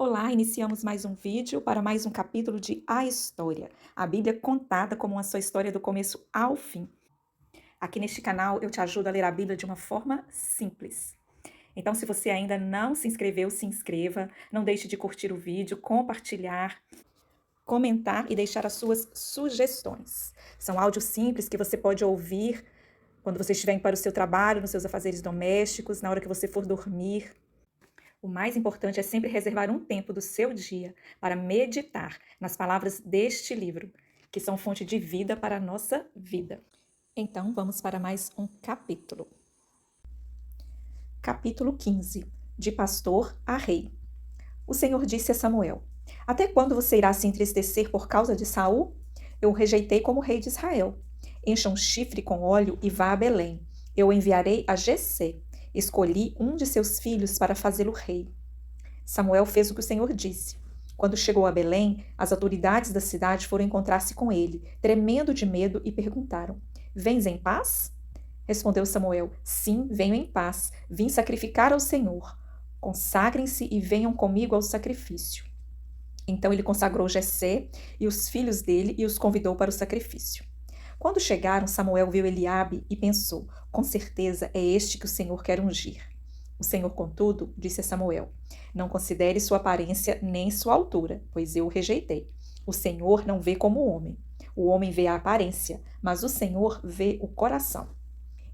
Olá, iniciamos mais um vídeo para mais um capítulo de A História, a Bíblia contada como a sua história do começo ao fim. Aqui neste canal eu te ajudo a ler a Bíblia de uma forma simples. Então, se você ainda não se inscreveu, se inscreva, não deixe de curtir o vídeo, compartilhar, comentar e deixar as suas sugestões. São áudios simples que você pode ouvir quando você estiver indo para o seu trabalho, nos seus afazeres domésticos, na hora que você for dormir. O mais importante é sempre reservar um tempo do seu dia para meditar nas palavras deste livro, que são fonte de vida para a nossa vida. Então, vamos para mais um capítulo. Capítulo 15. De pastor a rei. O Senhor disse a Samuel: Até quando você irá se entristecer por causa de Saul? Eu o rejeitei como rei de Israel. Encha um chifre com óleo e vá a Belém. Eu o enviarei a Jessé. Escolhi um de seus filhos para fazê-lo rei. Samuel fez o que o Senhor disse. Quando chegou a Belém, as autoridades da cidade foram encontrar-se com ele, tremendo de medo, e perguntaram: Vens em paz? Respondeu Samuel: Sim, venho em paz. Vim sacrificar ao Senhor. Consagrem-se e venham comigo ao sacrifício. Então ele consagrou Jessé e os filhos dele e os convidou para o sacrifício. Quando chegaram, Samuel viu Eliabe e pensou: Com certeza é este que o Senhor quer ungir. O Senhor, contudo, disse a Samuel: Não considere sua aparência nem sua altura, pois eu o rejeitei. O Senhor não vê como o homem. O homem vê a aparência, mas o Senhor vê o coração.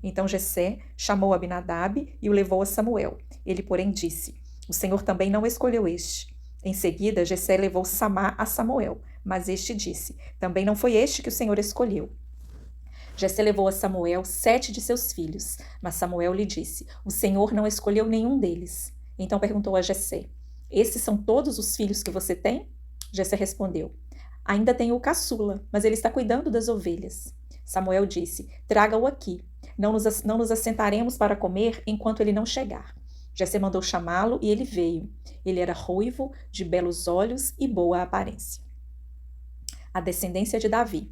Então Jessé chamou Abinadab e o levou a Samuel. Ele, porém, disse: O Senhor também não escolheu este. Em seguida, Jessé levou Samá a Samuel, mas este disse: Também não foi este que o Senhor escolheu. Jessé levou a Samuel 7 de seus filhos, mas Samuel lhe disse: O Senhor não escolheu nenhum deles. Então perguntou a Jessé: Esses são todos os filhos que você tem? Jessé respondeu: Ainda tenho o caçula, mas ele está cuidando das ovelhas. Samuel disse: Traga-o aqui. Não nos assentaremos para comer enquanto ele não chegar. Jessé mandou chamá-lo e ele veio. Ele era ruivo, de belos olhos e boa aparência. A descendência de Davi.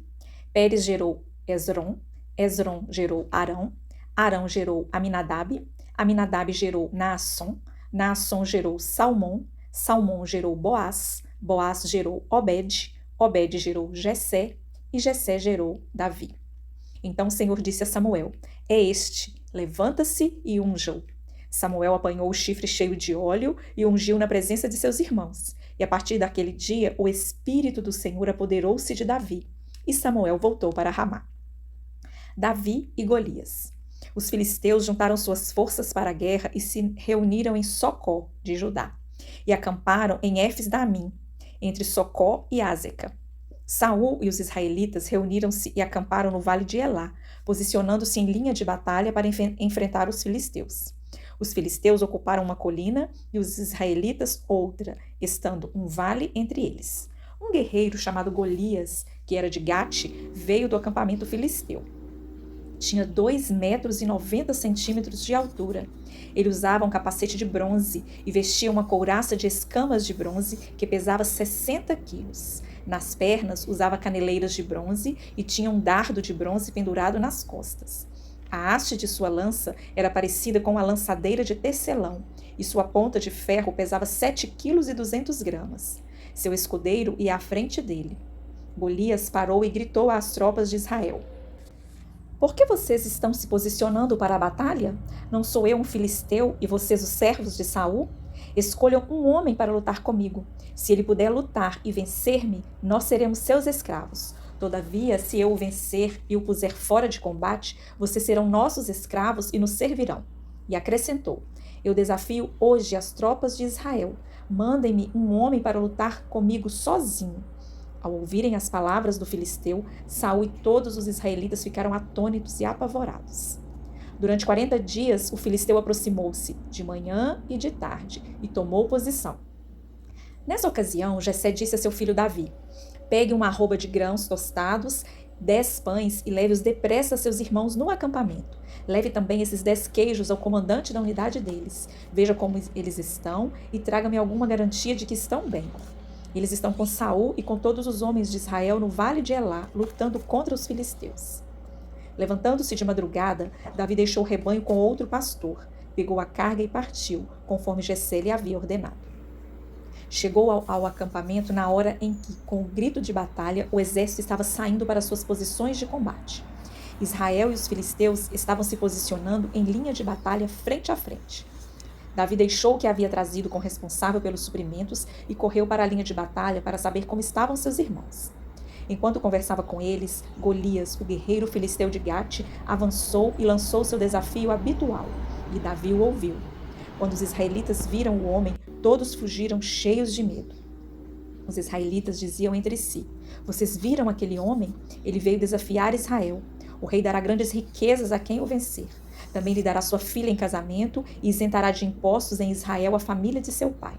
Pérez gerou Esrom, Esrom gerou Arão, Arão gerou Aminadab, Aminadab gerou Naasson, Naasson gerou Salmão, Salmão gerou Boaz, Boaz gerou Obed, Obed gerou Jessé, e Jessé gerou Davi. Então o Senhor disse a Samuel: É este, levanta-se e unja-o. Samuel apanhou o chifre cheio de óleo e ungiu na presença de seus irmãos. E a partir daquele dia, o Espírito do Senhor apoderou-se de Davi, e Samuel voltou para Ramá. Davi e Golias. Os filisteus juntaram suas forças para a guerra e se reuniram em Socó, de Judá, e acamparam em Éfes-Damim, entre Socó e Ázeca. Saul e os israelitas reuniram-se e acamparam no vale de Elá, posicionando-se em linha de batalha para enfrentar os filisteus. Os filisteus ocuparam uma colina e os israelitas outra, estando um vale entre eles. Um guerreiro chamado Golias, que era de Gate, veio do acampamento filisteu. Tinha 2,90 metros de altura. Ele usava um capacete de bronze e vestia uma couraça de escamas de bronze que pesava 60 quilos. Nas pernas usava caneleiras de bronze e tinha um dardo de bronze pendurado nas costas. A haste de sua lança era parecida com a lançadeira de tecelão, e sua ponta de ferro pesava 7,2 kg. Seu escudeiro ia à frente dele. Golias parou e gritou às tropas de Israel: Por que vocês estão se posicionando para a batalha? Não sou eu um filisteu e vocês os servos de Saul? Escolham um homem para lutar comigo. Se ele puder lutar e vencer-me, nós seremos seus escravos. Todavia, se eu o vencer e o puser fora de combate, vocês serão nossos escravos e nos servirão. E acrescentou: Eu desafio hoje as tropas de Israel. Mandem-me um homem para lutar comigo sozinho. Ao ouvirem as palavras do filisteu, Saul e todos os israelitas ficaram atônitos e apavorados. Durante 40 dias, o filisteu aproximou-se, de manhã e de tarde, e tomou posição. Nessa ocasião, Jessé disse a seu filho Davi: Pegue uma arroba de grãos tostados, 10 pães e leve-os depressa a seus irmãos no acampamento. Leve também esses 10 queijos ao comandante da unidade deles. Veja como eles estão e traga-me alguma garantia de que estão bem. Eles estão com Saul e com todos os homens de Israel no vale de Elá, lutando contra os filisteus. Levantando-se de madrugada, Davi deixou o rebanho com outro pastor, pegou a carga e partiu, conforme Jessé lhe havia ordenado. Chegou ao acampamento na hora em que, com o grito de batalha, o exército estava saindo para suas posições de combate. Israel e os filisteus estavam se posicionando em linha de batalha frente a frente. Davi deixou o que havia trazido com o responsável pelos suprimentos e correu para a linha de batalha para saber como estavam seus irmãos. Enquanto conversava com eles, Golias, o guerreiro filisteu de Gate, avançou e lançou seu desafio habitual, e Davi o ouviu. Quando os israelitas viram o homem, todos fugiram cheios de medo. Os israelitas diziam entre si: "Vocês viram aquele homem? Ele veio desafiar Israel. O rei dará grandes riquezas a quem o vencer. Também lhe dará sua filha em casamento e isentará de impostos em Israel a família de seu pai."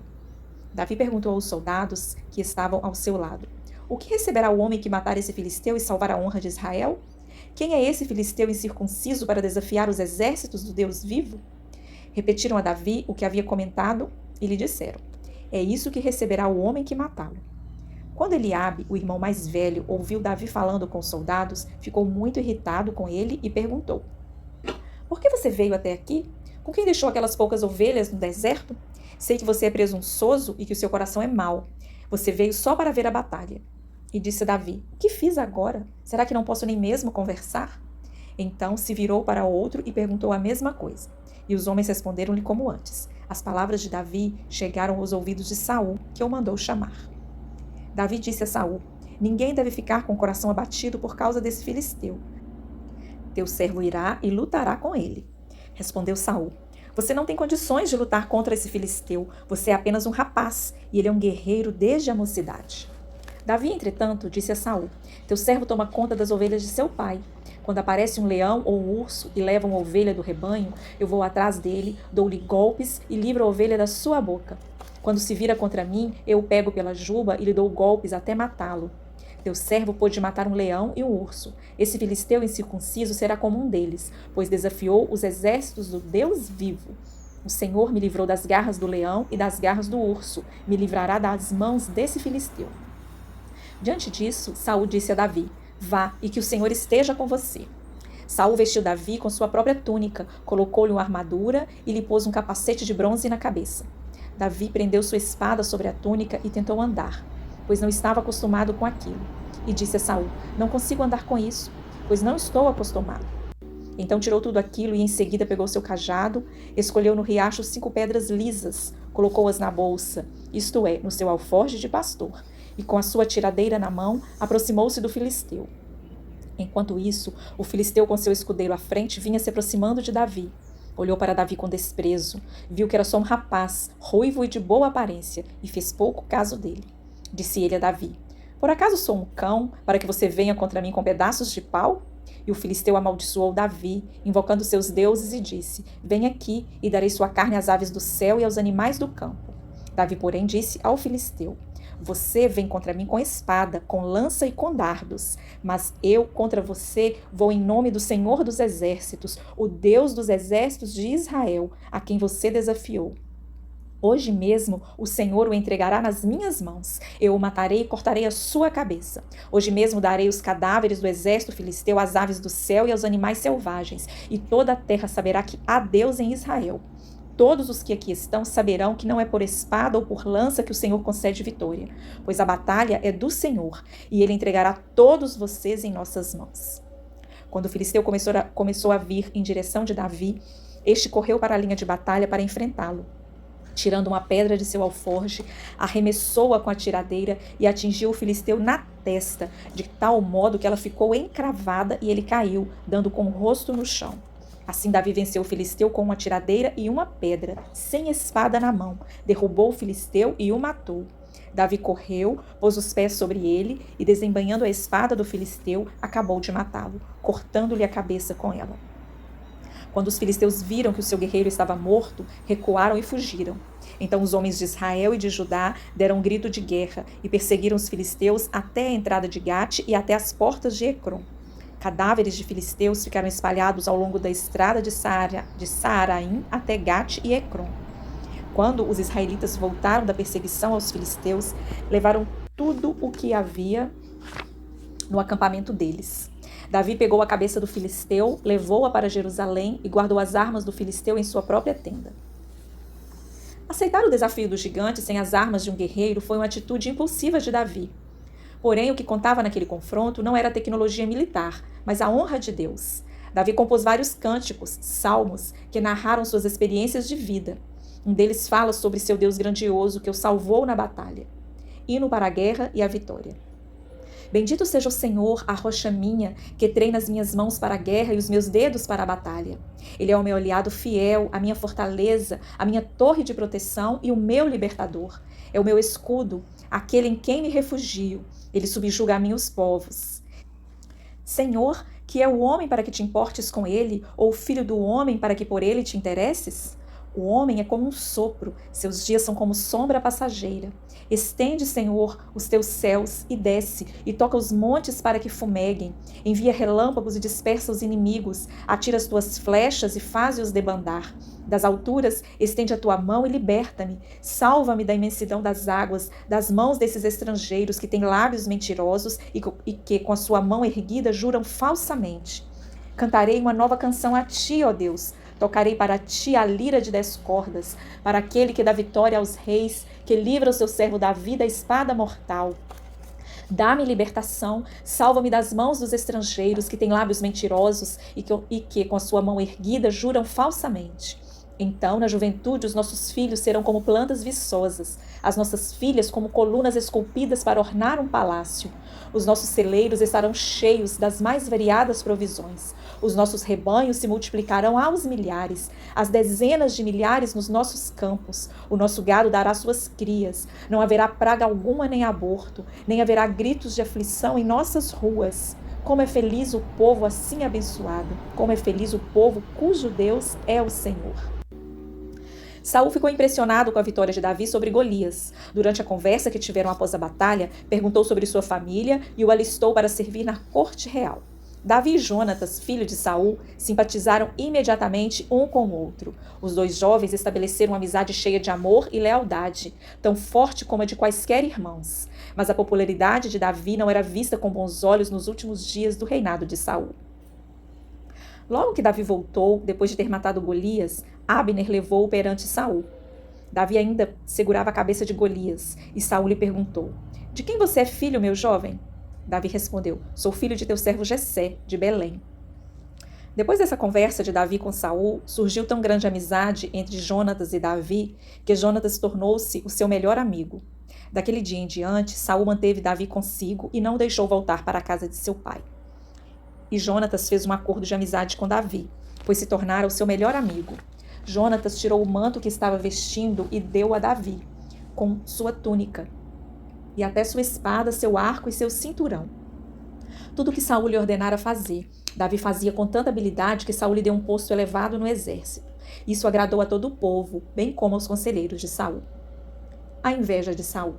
Davi perguntou aos soldados que estavam ao seu lado: "O que receberá o homem que matar esse filisteu e salvar a honra de Israel? Quem é esse filisteu incircunciso para desafiar os exércitos do Deus vivo?" Repetiram a Davi o que havia comentado e lhe disseram: "É isso que receberá o homem que matá-lo." Quando Eliabe, o irmão mais velho, ouviu Davi falando com os soldados, ficou muito irritado com ele e perguntou: "Por que você veio até aqui? Com quem deixou aquelas poucas ovelhas no deserto? Sei que você é presunçoso e que o seu coração é mau. Você veio só para ver a batalha." E disse Davi: "O que fiz agora? Será que não posso nem mesmo conversar?" Então se virou para outro e perguntou a mesma coisa. E os homens responderam-lhe como antes. As palavras de Davi chegaram aos ouvidos de Saul, que o mandou chamar. Davi disse a Saul: "Ninguém deve ficar com o coração abatido por causa desse filisteu. Teu servo irá e lutará com ele." Respondeu Saul: "Você não tem condições de lutar contra esse filisteu. Você é apenas um rapaz, e ele é um guerreiro desde a mocidade." Davi, entretanto, disse a Saul: "Teu servo toma conta das ovelhas de seu pai. Quando aparece um leão ou um urso e leva uma ovelha do rebanho, eu vou atrás dele, dou-lhe golpes e livro a ovelha da sua boca. Quando se vira contra mim, eu o pego pela juba e lhe dou golpes até matá-lo. Teu servo pôde matar um leão e um urso. Esse filisteu incircunciso será como um deles, pois desafiou os exércitos do Deus vivo. O Senhor me livrou das garras do leão e das garras do urso. Me livrará das mãos desse filisteu." Diante disso, Saul disse a Davi: "Vá, e que o Senhor esteja com você." Saul vestiu Davi com sua própria túnica, colocou-lhe uma armadura e lhe pôs um capacete de bronze na cabeça. Davi prendeu sua espada sobre a túnica e tentou andar, pois não estava acostumado com aquilo. E disse a Saul: "Não consigo andar com isso, pois não estou acostumado." Então tirou tudo aquilo e em seguida pegou seu cajado, escolheu no riacho 5 pedras lisas, colocou-as na bolsa, isto é, no seu alforje de pastor, e com a sua tiradeira na mão, aproximou-se do filisteu. Enquanto isso, o filisteu com seu escudeiro à frente vinha se aproximando de Davi. Olhou para Davi com desprezo, viu que era só um rapaz, ruivo e de boa aparência, e fez pouco caso dele. Disse ele a Davi: "Por acaso sou um cão, para que você venha contra mim com pedaços de pau?" E o filisteu amaldiçoou Davi, invocando seus deuses, e disse: "Vem aqui, e darei sua carne às aves do céu e aos animais do campo." Davi, porém, disse ao filisteu: "Você vem contra mim com espada, com lança e com dardos, mas eu contra você vou em nome do Senhor dos Exércitos, o Deus dos exércitos de Israel, a quem você desafiou. Hoje mesmo o Senhor o entregará nas minhas mãos. Eu o matarei e cortarei a sua cabeça. Hoje mesmo darei os cadáveres do exército filisteu às aves do céu e aos animais selvagens, e toda a terra saberá que há Deus em Israel. Todos os que aqui estão saberão que não é por espada ou por lança que o Senhor concede vitória, pois a batalha é do Senhor, e ele entregará todos vocês em nossas mãos." Quando o filisteu começou a vir em direção de Davi, este correu para a linha de batalha para enfrentá-lo. Tirando uma pedra de seu alforje, arremessou-a com a tiradeira e atingiu o filisteu na testa, de tal modo que ela ficou encravada e ele caiu, dando com o rosto no chão. Assim Davi venceu o filisteu com uma tiradeira e uma pedra, sem espada na mão, derrubou o filisteu e o matou. Davi correu, pôs os pés sobre ele e, desembainhando a espada do filisteu, acabou de matá-lo, cortando-lhe a cabeça com ela. Quando os filisteus viram que o seu guerreiro estava morto, recuaram e fugiram. Então os homens de Israel e de Judá deram um grito de guerra e perseguiram os filisteus até a entrada de Gate e até as portas de Ecrom. Cadáveres de filisteus ficaram espalhados ao longo da estrada de Saaraim até Gate e Ecrom. Quando os israelitas voltaram da perseguição aos filisteus, levaram tudo o que havia no acampamento deles. Davi pegou a cabeça do filisteu, levou-a para Jerusalém e guardou as armas do filisteu em sua própria tenda. Aceitar o desafio do gigante sem as armas de um guerreiro foi uma atitude impulsiva de Davi. Porém, o que contava naquele confronto não era a tecnologia militar, mas a honra de Deus. Davi compôs vários cânticos, salmos, que narraram suas experiências de vida. Um deles fala sobre seu Deus grandioso que o salvou na batalha. Hino para a guerra e a vitória. Bendito seja o Senhor, a rocha minha, que treina as minhas mãos para a guerra e os meus dedos para a batalha. Ele é o meu aliado fiel, a minha fortaleza, a minha torre de proteção e o meu libertador. É o meu escudo, aquele em quem me refugio. Ele subjuga a mim os povos. Senhor, que é o homem para que te importes com ele, ou o filho do homem para que por ele te interesses? O homem é como um sopro, seus dias são como sombra passageira. Estende, Senhor, os teus céus e desce, e toca os montes para que fumeguem. Envia relâmpagos e dispersa os inimigos, atira as tuas flechas e faze-os debandar. Das alturas, estende a tua mão e liberta-me. Salva-me da imensidão das águas, das mãos desses estrangeiros que têm lábios mentirosos e que, com a sua mão erguida, juram falsamente. Cantarei uma nova canção a ti, ó Deus. Tocarei para ti a lira de 10 cordas, para aquele que dá vitória aos reis, que livra o seu servo Davi da espada mortal. Dá-me libertação, salva-me das mãos dos estrangeiros que têm lábios mentirosos e que, com a sua mão erguida, juram falsamente. Então, na juventude, os nossos filhos serão como plantas viçosas, as nossas filhas como colunas esculpidas para ornar um palácio. Os nossos celeiros estarão cheios das mais variadas provisões. Os nossos rebanhos se multiplicarão aos milhares, as dezenas de milhares nos nossos campos. O nosso gado dará suas crias. Não haverá praga alguma nem aborto, nem haverá gritos de aflição em nossas ruas. Como é feliz o povo assim abençoado, como é feliz o povo cujo Deus é o Senhor. Saul ficou impressionado com a vitória de Davi sobre Golias. Durante a conversa que tiveram após a batalha, perguntou sobre sua família e o alistou para servir na corte real. Davi e Jonatas, filho de Saul, simpatizaram imediatamente um com o outro. Os dois jovens estabeleceram uma amizade cheia de amor e lealdade, tão forte como a de quaisquer irmãos. Mas a popularidade de Davi não era vista com bons olhos nos últimos dias do reinado de Saul. Logo que Davi voltou, depois de ter matado Golias, Abner levou-o perante Saul. Davi ainda segurava a cabeça de Golias, e Saul lhe perguntou: De quem você é filho, meu jovem? Davi respondeu: Sou filho de teu servo Jessé, de Belém. Depois dessa conversa de Davi com Saul, surgiu tão grande amizade entre Jonatas e Davi, que Jonatas tornou-se o seu melhor amigo. Daquele dia em diante, Saul manteve Davi consigo e não o deixou voltar para a casa de seu pai. E Jonatas fez um acordo de amizade com Davi, pois se tornara o seu melhor amigo. Jonatas tirou o manto que estava vestindo e deu a Davi, com sua túnica, e até sua espada, seu arco e seu cinturão. Tudo o que Saul lhe ordenara fazer, Davi fazia com tanta habilidade que Saul lhe deu um posto elevado no exército. Isso agradou a todo o povo, bem como aos conselheiros de Saul. A inveja de Saul.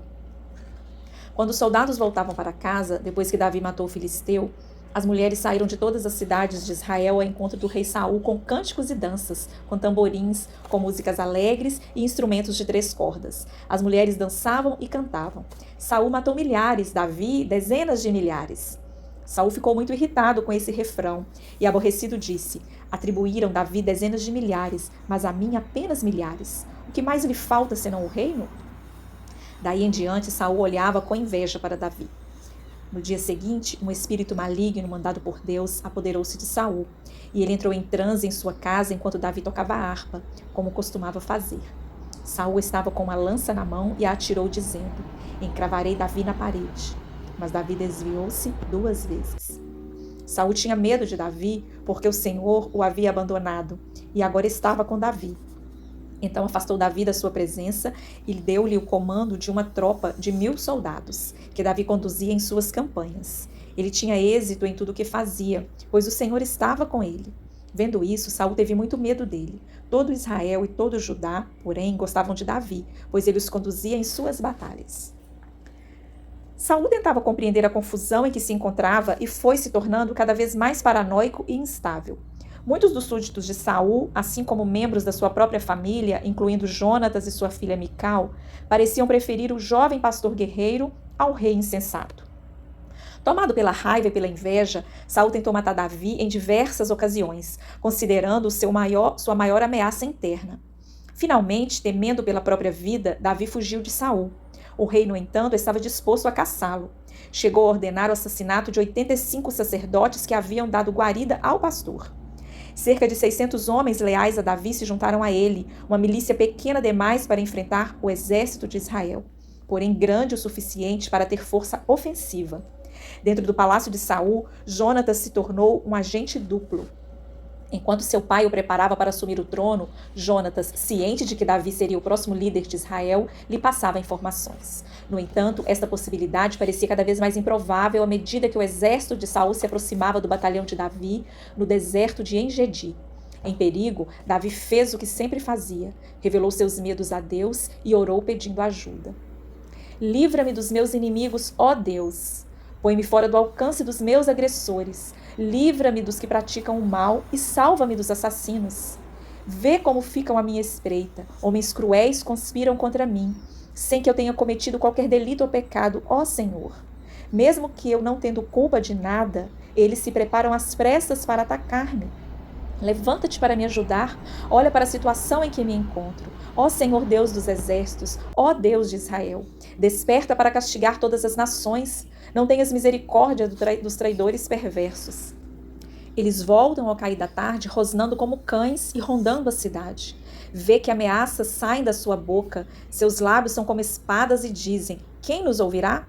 Quando os soldados voltavam para casa, depois que Davi matou o filisteu, as mulheres saíram de todas as cidades de Israel ao encontro do rei Saul com cânticos e danças, com tamborins, com músicas alegres e instrumentos de 3 cordas. As mulheres dançavam e cantavam. Saul matou milhares, Davi dezenas de milhares. Saul ficou muito irritado com esse refrão e, aborrecido, disse: Atribuíram Davi dezenas de milhares, mas a mim apenas milhares. O que mais lhe falta senão o reino? Daí em diante, Saul olhava com inveja para Davi. No dia seguinte, um espírito maligno mandado por Deus apoderou-se de Saul, e ele entrou em transe em sua casa enquanto Davi tocava a harpa, como costumava fazer. Saul estava com uma lança na mão e a atirou, dizendo: Encravarei Davi na parede. Mas Davi desviou-se 2 vezes. Saul tinha medo de Davi, porque o Senhor o havia abandonado, e agora estava com Davi. Então afastou Davi da sua presença e deu-lhe o comando de uma tropa de 1000 soldados, que Davi conduzia em suas campanhas. Ele tinha êxito em tudo o que fazia, pois o Senhor estava com ele. Vendo isso, Saul teve muito medo dele. Todo Israel e todo Judá, porém, gostavam de Davi, pois ele os conduzia em suas batalhas. Saul tentava compreender a confusão em que se encontrava e foi se tornando cada vez mais paranoico e instável. Muitos dos súditos de Saul, assim como membros da sua própria família, incluindo Jonatas e sua filha Mical, pareciam preferir o jovem pastor guerreiro ao rei insensato. Tomado pela raiva e pela inveja, Saul tentou matar Davi em diversas ocasiões, considerando sua maior ameaça interna. Finalmente, temendo pela própria vida, Davi fugiu de Saul. O rei, no entanto, estava disposto a caçá-lo. Chegou a ordenar o assassinato de 85 sacerdotes que haviam dado guarida ao pastor. Cerca de 600 homens leais a Davi se juntaram a ele, uma milícia pequena demais para enfrentar o exército de Israel, porém grande o suficiente para ter força ofensiva. Dentro do palácio de Saul, Jonatas se tornou um agente duplo. Enquanto seu pai o preparava para assumir o trono, Jonatas, ciente de que Davi seria o próximo líder de Israel, lhe passava informações. No entanto, esta possibilidade parecia cada vez mais improvável à medida que o exército de Saul se aproximava do batalhão de Davi no deserto de En-Gedi. Em perigo, Davi fez o que sempre fazia, revelou seus medos a Deus e orou pedindo ajuda. Livra-me dos meus inimigos, ó Deus! Põe-me fora do alcance dos meus agressores. Livra-me dos que praticam o mal e salva-me dos assassinos. Vê como ficam à minha espreita. Homens cruéis conspiram contra mim, sem que eu tenha cometido qualquer delito ou pecado, ó Senhor. Mesmo que eu não tendo culpa de nada, eles se preparam às pressas para atacar-me. Levanta-te para me ajudar. Olha para a situação em que me encontro. Ó Senhor Deus dos exércitos, ó Deus de Israel, desperta para castigar todas as nações. Não tenhas misericórdia dos traidores perversos. Eles voltam ao cair da tarde, rosnando como cães e rondando a cidade. Vê que ameaças saem da sua boca, seus lábios são como espadas e dizem: quem nos ouvirá?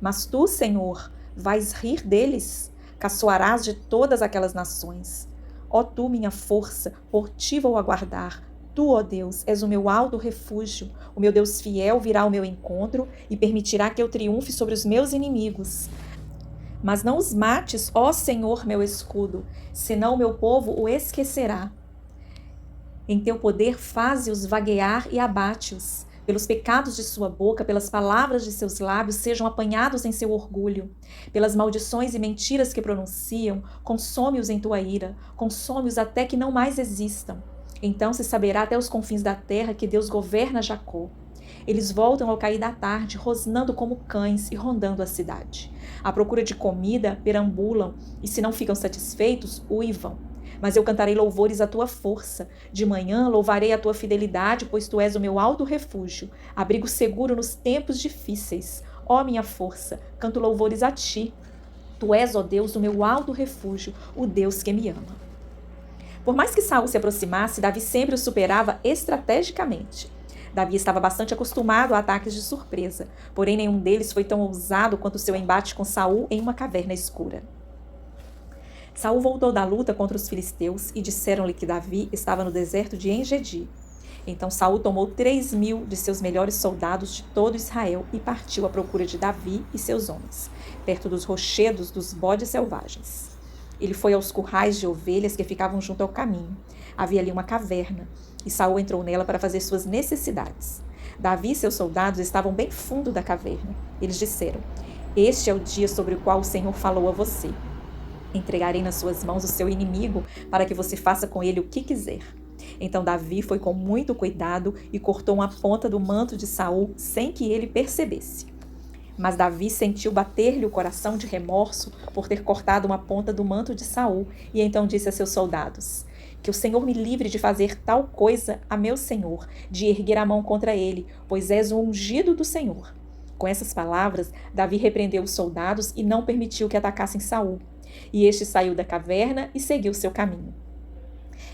Mas tu, Senhor, vais rir deles, caçoarás de todas aquelas nações. Ó tu, minha força, por ti vou aguardar. Tu, ó Deus, és o meu alto refúgio. O meu Deus fiel virá ao meu encontro e permitirá que eu triunfe sobre os meus inimigos. Mas não os mates, ó Senhor, meu escudo, senão o meu povo o esquecerá. Em teu poder faze-os vaguear e abate-os. Pelos pecados de sua boca, pelas palavras de seus lábios, sejam apanhados em seu orgulho. Pelas maldições e mentiras que pronunciam, consome-os em tua ira, consome-os até que não mais existam. Então se saberá até os confins da terra que Deus governa Jacó. Eles voltam ao cair da tarde, rosnando como cães e rondando a cidade. À procura de comida, perambulam, e se não ficam satisfeitos, uivam. Mas eu cantarei louvores à tua força. De manhã louvarei a tua fidelidade, pois tu és o meu alto refúgio, abrigo seguro nos tempos difíceis. Ó minha força, canto louvores a ti. Tu és, ó Deus, o meu alto refúgio, o Deus que me ama. Por mais que Saul se aproximasse, Davi sempre o superava estrategicamente. Davi estava bastante acostumado a ataques de surpresa, porém nenhum deles foi tão ousado quanto seu embate com Saul em uma caverna escura. Saul voltou da luta contra os filisteus e disseram-lhe que Davi estava no deserto de En-Gedi. Então Saul tomou 3.000 de seus melhores soldados de todo Israel e partiu à procura de Davi e seus homens, perto dos rochedos dos bodes selvagens. Ele foi aos currais de ovelhas que ficavam junto ao caminho. Havia ali uma caverna, e Saul entrou nela para fazer suas necessidades. Davi e seus soldados estavam bem fundo da caverna. Eles disseram: este é o dia sobre o qual o Senhor falou a você. Entregarei nas suas mãos o seu inimigo para que você faça com ele o que quiser. Então Davi foi com muito cuidado e cortou uma ponta do manto de Saul sem que ele percebesse. Mas Davi sentiu bater-lhe o coração de remorso por ter cortado uma ponta do manto de Saul, e então disse a seus soldados: que o Senhor me livre de fazer tal coisa a meu senhor, de erguer a mão contra ele, pois és o ungido do Senhor. Com essas palavras, Davi repreendeu os soldados e não permitiu que atacassem Saul. E este saiu da caverna e seguiu seu caminho.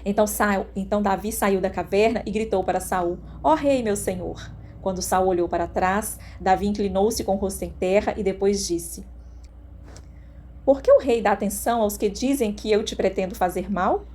Então Davi saiu da caverna e gritou para Saul: ó rei, meu senhor! Quando Saul olhou para trás, Davi inclinou-se com o rosto em terra e depois disse: por que o rei dá atenção aos que dizem que eu te pretendo fazer mal?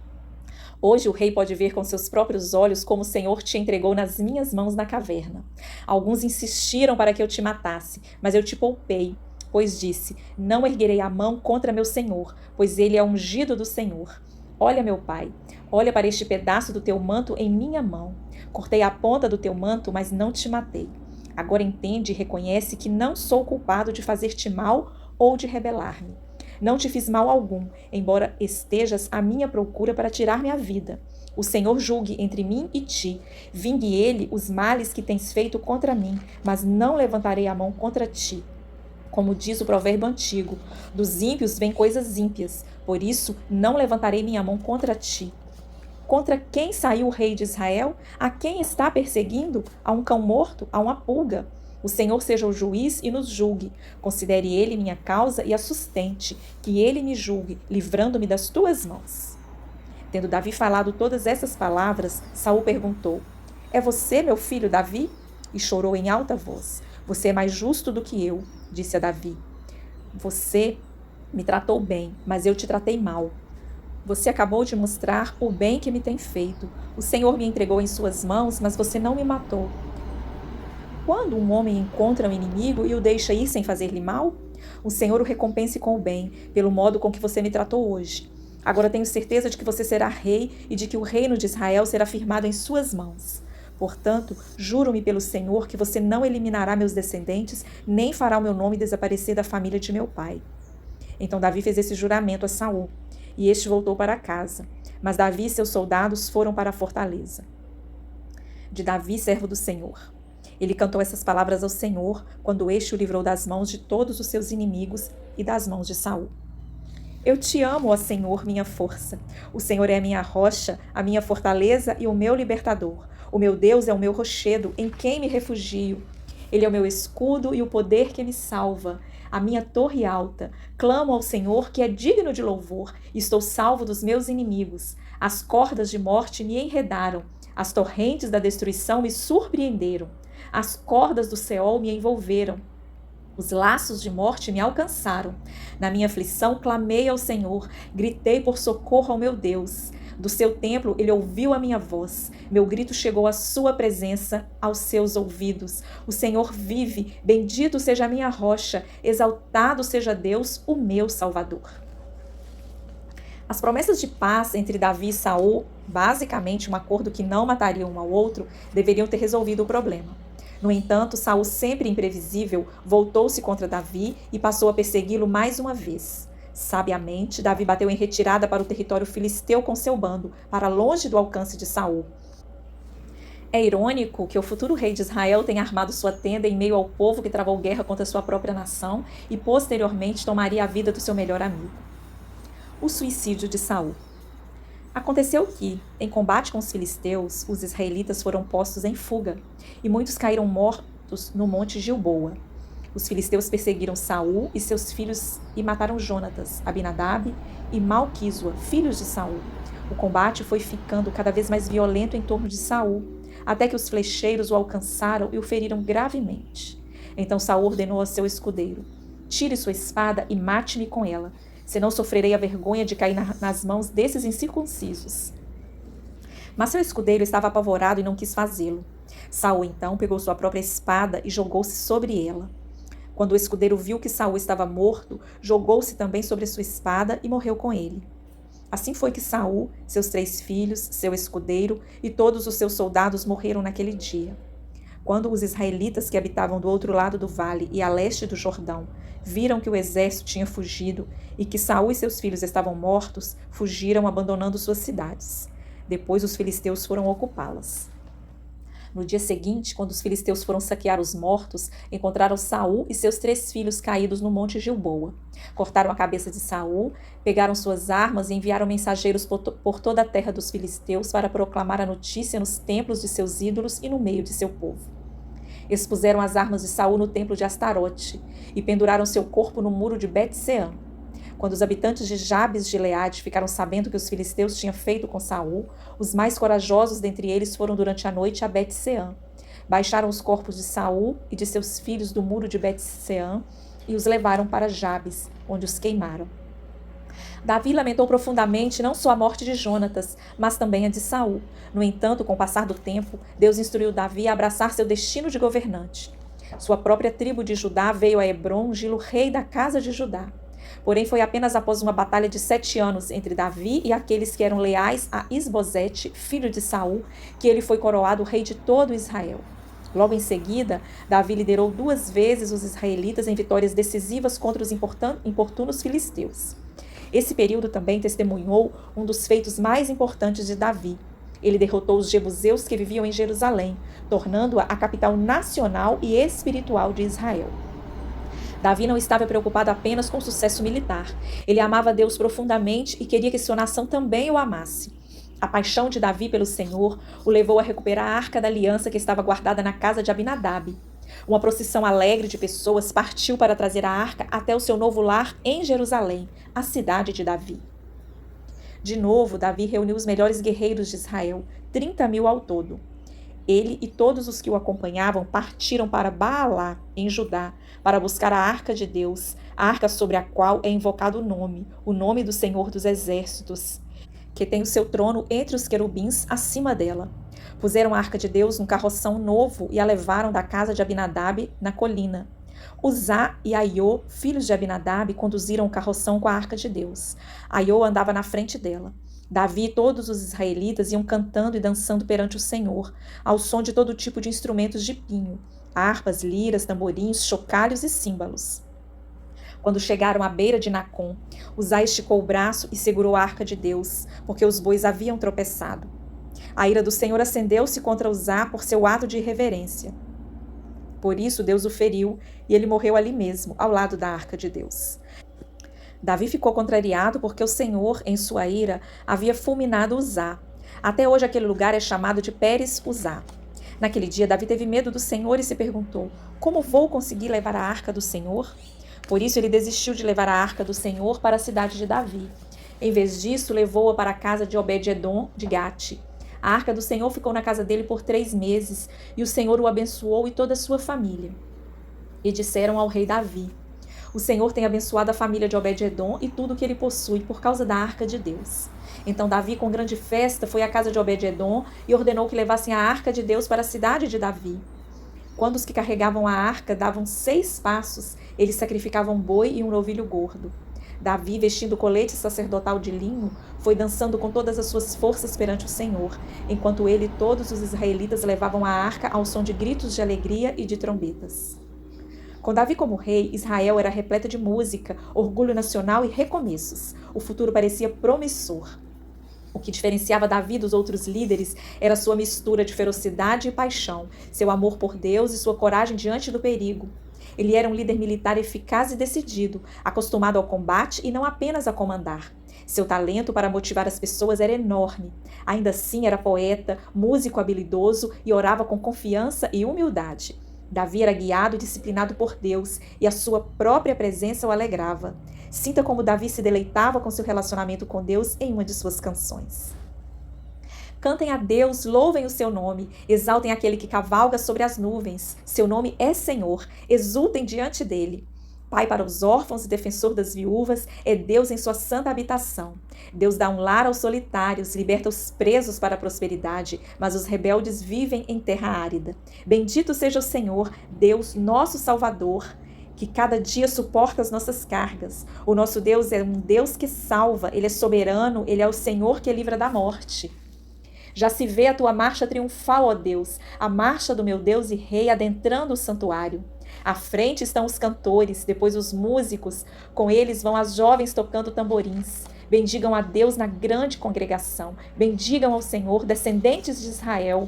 Hoje o rei pode ver com seus próprios olhos como o Senhor te entregou nas minhas mãos na caverna. Alguns insistiram para que eu te matasse, mas eu te poupei, pois disse: não erguerei a mão contra meu senhor, pois ele é ungido do Senhor. Olha, meu pai, olha para este pedaço do teu manto em minha mão. Cortei a ponta do teu manto, mas não te matei. Agora entende e reconhece que não sou culpado de fazer-te mal ou de rebelar-me. Não te fiz mal algum, embora estejas à minha procura para tirar-me a vida. O Senhor julgue entre mim e ti. Vingue ele os males que tens feito contra mim, mas não levantarei a mão contra ti. Como diz o provérbio antigo, dos ímpios vêm coisas ímpias, por isso não levantarei minha mão contra ti. Contra quem saiu o rei de Israel? A quem está perseguindo? A um cão morto? A uma pulga? O Senhor seja o juiz e nos julgue. Considere ele minha causa e a sustente, que ele me julgue, livrando-me das tuas mãos. Tendo Davi falado todas essas palavras, Saul perguntou: É você, meu filho Davi? E chorou em alta voz. Você é mais justo do que eu, disse a Davi. Você me tratou bem, mas eu te tratei mal. Você acabou de mostrar o bem que me tem feito. O Senhor me entregou em suas mãos, mas você não me matou. Quando um homem encontra um inimigo e o deixa ir sem fazer-lhe mal, o Senhor o recompense com o bem, pelo modo com que você me tratou hoje. Agora tenho certeza de que você será rei e de que o reino de Israel será firmado em suas mãos. Portanto, juro-me pelo Senhor que você não eliminará meus descendentes, nem fará o meu nome desaparecer da família de meu pai. Então Davi fez esse juramento a Saul, e este voltou para casa. Mas Davi e seus soldados foram para a fortaleza. De Davi, servo do Senhor. Ele cantou essas palavras ao Senhor, quando este o livrou das mãos de todos os seus inimigos e das mãos de Saul. Eu te amo, ó Senhor, minha força. O Senhor é a minha rocha, a minha fortaleza e o meu libertador. O meu Deus é o meu rochedo, em quem me refugio. Ele é o meu escudo e o poder que me salva, a minha torre alta. Clamo ao Senhor, que é digno de louvor, e estou salvo dos meus inimigos. As cordas de morte me enredaram, as torrentes da destruição me surpreenderam. As cordas do Seol me envolveram. Os laços de morte me alcançaram. Na minha aflição, clamei ao Senhor, gritei por socorro ao meu Deus. Do seu templo, ele ouviu a minha voz. Meu grito chegou à sua presença, aos seus ouvidos. O Senhor vive, bendito seja a minha rocha, exaltado seja Deus, o meu Salvador. As promessas de paz entre Davi e Saul, basicamente um acordo que não mataria um ao outro, deveriam ter resolvido o problema. No entanto, Saul, sempre imprevisível, voltou-se contra Davi e passou a persegui-lo mais uma vez. Sabiamente, Davi bateu em retirada para o território filisteu com seu bando, para longe do alcance de Saul. É irônico que o futuro rei de Israel tenha armado sua tenda em meio ao povo que travou guerra contra sua própria nação e posteriormente tomaria a vida do seu melhor amigo. O suicídio de Saul. Aconteceu que, em combate com os filisteus, os israelitas foram postos em fuga, e muitos caíram mortos no monte Gilboa. Os filisteus perseguiram Saul e seus filhos e mataram Jonatas, Abinadab e Malquisua, filhos de Saul. O combate foi ficando cada vez mais violento em torno de Saul, até que os flecheiros o alcançaram e o feriram gravemente. Então Saul ordenou a seu escudeiro: Tire sua espada e mate-me com ela, senão sofrerei a vergonha de cair nas mãos desses incircuncisos. Mas seu escudeiro estava apavorado e não quis fazê-lo. Saul, então, pegou sua própria espada e jogou-se sobre ela. Quando o escudeiro viu que Saul estava morto, jogou-se também sobre sua espada e morreu com ele. Assim foi que Saul, seus 3 filhos, seu escudeiro e todos os seus soldados morreram naquele dia. Quando os israelitas que habitavam do outro lado do vale e a leste do Jordão viram que o exército tinha fugido e que Saul e seus filhos estavam mortos, fugiram abandonando suas cidades. Depois os filisteus foram ocupá-las. No dia seguinte, quando os filisteus foram saquear os mortos, encontraram Saul e seus 3 filhos caídos no monte Gilboa. Cortaram a cabeça de Saul, pegaram suas armas e enviaram mensageiros por toda a terra dos filisteus para proclamar a notícia nos templos de seus ídolos e no meio de seu povo. Expuseram as armas de Saul no templo de Astarote e penduraram seu corpo no muro de Bet-Sean. Quando os habitantes de Jabes de Gileade ficaram sabendo que os filisteus tinham feito com Saul, os mais corajosos dentre eles foram durante a noite a Bet-Sean. Baixaram os corpos de Saul e de seus filhos do muro de Bet-Sean e os levaram para Jabes, onde os queimaram. Davi lamentou profundamente não só a morte de Jonatas, mas também a de Saul. No entanto, com o passar do tempo, Deus instruiu Davi a abraçar seu destino de governante. Sua própria tribo de Judá veio a Hebrom ungí-lo rei da casa de Judá. Porém, foi apenas após uma batalha de 7 anos entre Davi e aqueles que eram leais a Isbosete, filho de Saul, que ele foi coroado rei de todo Israel. Logo em seguida, Davi liderou 2 vezes os israelitas em vitórias decisivas contra os importunos filisteus. Esse período também testemunhou um dos feitos mais importantes de Davi. Ele derrotou os jebuseus que viviam em Jerusalém, tornando-a a capital nacional e espiritual de Israel. Davi não estava preocupado apenas com o sucesso militar. Ele amava Deus profundamente e queria que sua nação também o amasse. A paixão de Davi pelo Senhor o levou a recuperar a arca da aliança que estava guardada na casa de Abinadab. Uma procissão alegre de pessoas partiu para trazer a arca até o seu novo lar em Jerusalém, a cidade de Davi. De novo, Davi reuniu os melhores guerreiros de Israel, 30.000 ao todo. Ele e todos os que o acompanhavam partiram para Baalá, em Judá, para buscar a arca de Deus, a arca sobre a qual é invocado o nome do Senhor dos Exércitos, que tem o seu trono entre os querubins acima dela. Puseram a arca de Deus num carroção novo e a levaram da casa de Abinadab na colina. Uzá e Aiô, filhos de Abinadab, conduziram o carroção com a arca de Deus. Aiô andava na frente dela. Davi e todos os israelitas iam cantando e dançando perante o Senhor, ao som de todo tipo de instrumentos de pinho, harpas, liras, tamborins, chocalhos e símbalos. Quando chegaram à beira de Nacon, Uzá esticou o braço e segurou a arca de Deus, porque os bois haviam tropeçado. A ira do Senhor acendeu-se contra Uzá por seu ato de irreverência. Por isso Deus o feriu e ele morreu ali mesmo, ao lado da arca de Deus. Davi ficou contrariado porque o Senhor, em sua ira, havia fulminado Uzá. Até hoje aquele lugar é chamado de Pérez Uzá. Naquele dia Davi teve medo do Senhor e se perguntou: como vou conseguir levar a arca do Senhor? Por isso ele desistiu de levar a arca do Senhor para a cidade de Davi. Em vez disso, levou-a para a casa de Obed-edom de Gate. A arca do Senhor ficou na casa dele por 3 meses, e o Senhor o abençoou e toda a sua família. E disseram ao rei Davi: o Senhor tem abençoado a família de Obed-edom e tudo o que ele possui por causa da arca de Deus. Então Davi, com grande festa, foi à casa de Obed-edom e ordenou que levassem a arca de Deus para a cidade de Davi. Quando os que carregavam a arca davam 6 passos, eles sacrificavam um boi e um novilho gordo. Davi, vestindo o colete sacerdotal de linho, foi dançando com todas as suas forças perante o Senhor, enquanto ele e todos os israelitas levavam a arca ao som de gritos de alegria e de trombetas. Com Davi como rei, Israel era repleta de música, orgulho nacional e recomeços. O futuro parecia promissor. O que diferenciava Davi dos outros líderes era sua mistura de ferocidade e paixão, seu amor por Deus e sua coragem diante do perigo. Ele era um líder militar eficaz e decidido, acostumado ao combate e não apenas a comandar. Seu talento para motivar as pessoas era enorme. Ainda assim, era poeta, músico habilidoso e orava com confiança e humildade. Davi era guiado e disciplinado por Deus, e a sua própria presença o alegrava. Sinta como Davi se deleitava com seu relacionamento com Deus em uma de suas canções. Cantem a Deus, louvem o seu nome, exaltem aquele que cavalga sobre as nuvens. Seu nome é Senhor, exultem diante dele. Pai para os órfãos e defensor das viúvas, é Deus em sua santa habitação. Deus dá um lar aos solitários, liberta os presos para a prosperidade, mas os rebeldes vivem em terra árida. Bendito seja o Senhor, Deus, nosso Salvador, que cada dia suporta as nossas cargas. O nosso Deus é um Deus que salva, Ele é soberano, Ele é o Senhor que livra da morte. Já se vê a tua marcha triunfal, ó Deus, a marcha do meu Deus e Rei adentrando o santuário. À frente estão os cantores, depois os músicos, com eles vão as jovens tocando tamborins. Bendigam a Deus na grande congregação, bendigam ao Senhor, descendentes de Israel.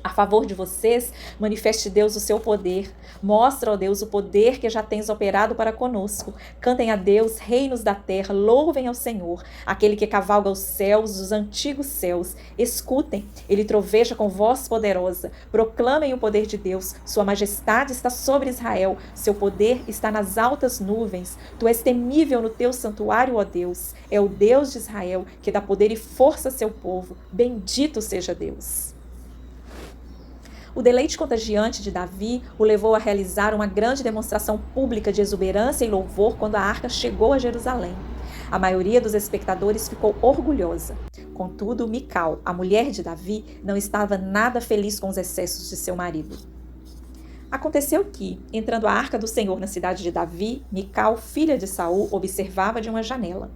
A favor de vocês, manifeste Deus o seu poder. Mostra, ó Deus, o poder que já tens operado para conosco. Cantem a Deus, reinos da terra, louvem ao Senhor, aquele que cavalga os céus, os antigos céus. Escutem, ele troveja com voz poderosa. Proclamem o poder de Deus. Sua majestade está sobre Israel, seu poder está nas altas nuvens. Tu és temível no teu santuário, ó Deus. É o Deus de Israel que dá poder e força a seu povo. Bendito seja Deus. O deleite contagiante de Davi o levou a realizar uma grande demonstração pública de exuberância e louvor quando a arca chegou a Jerusalém. A maioria dos espectadores ficou orgulhosa. Contudo, Mical, a mulher de Davi, não estava nada feliz com os excessos de seu marido. Aconteceu que, entrando a arca do Senhor na cidade de Davi, Mical, filha de Saul, observava de uma janela.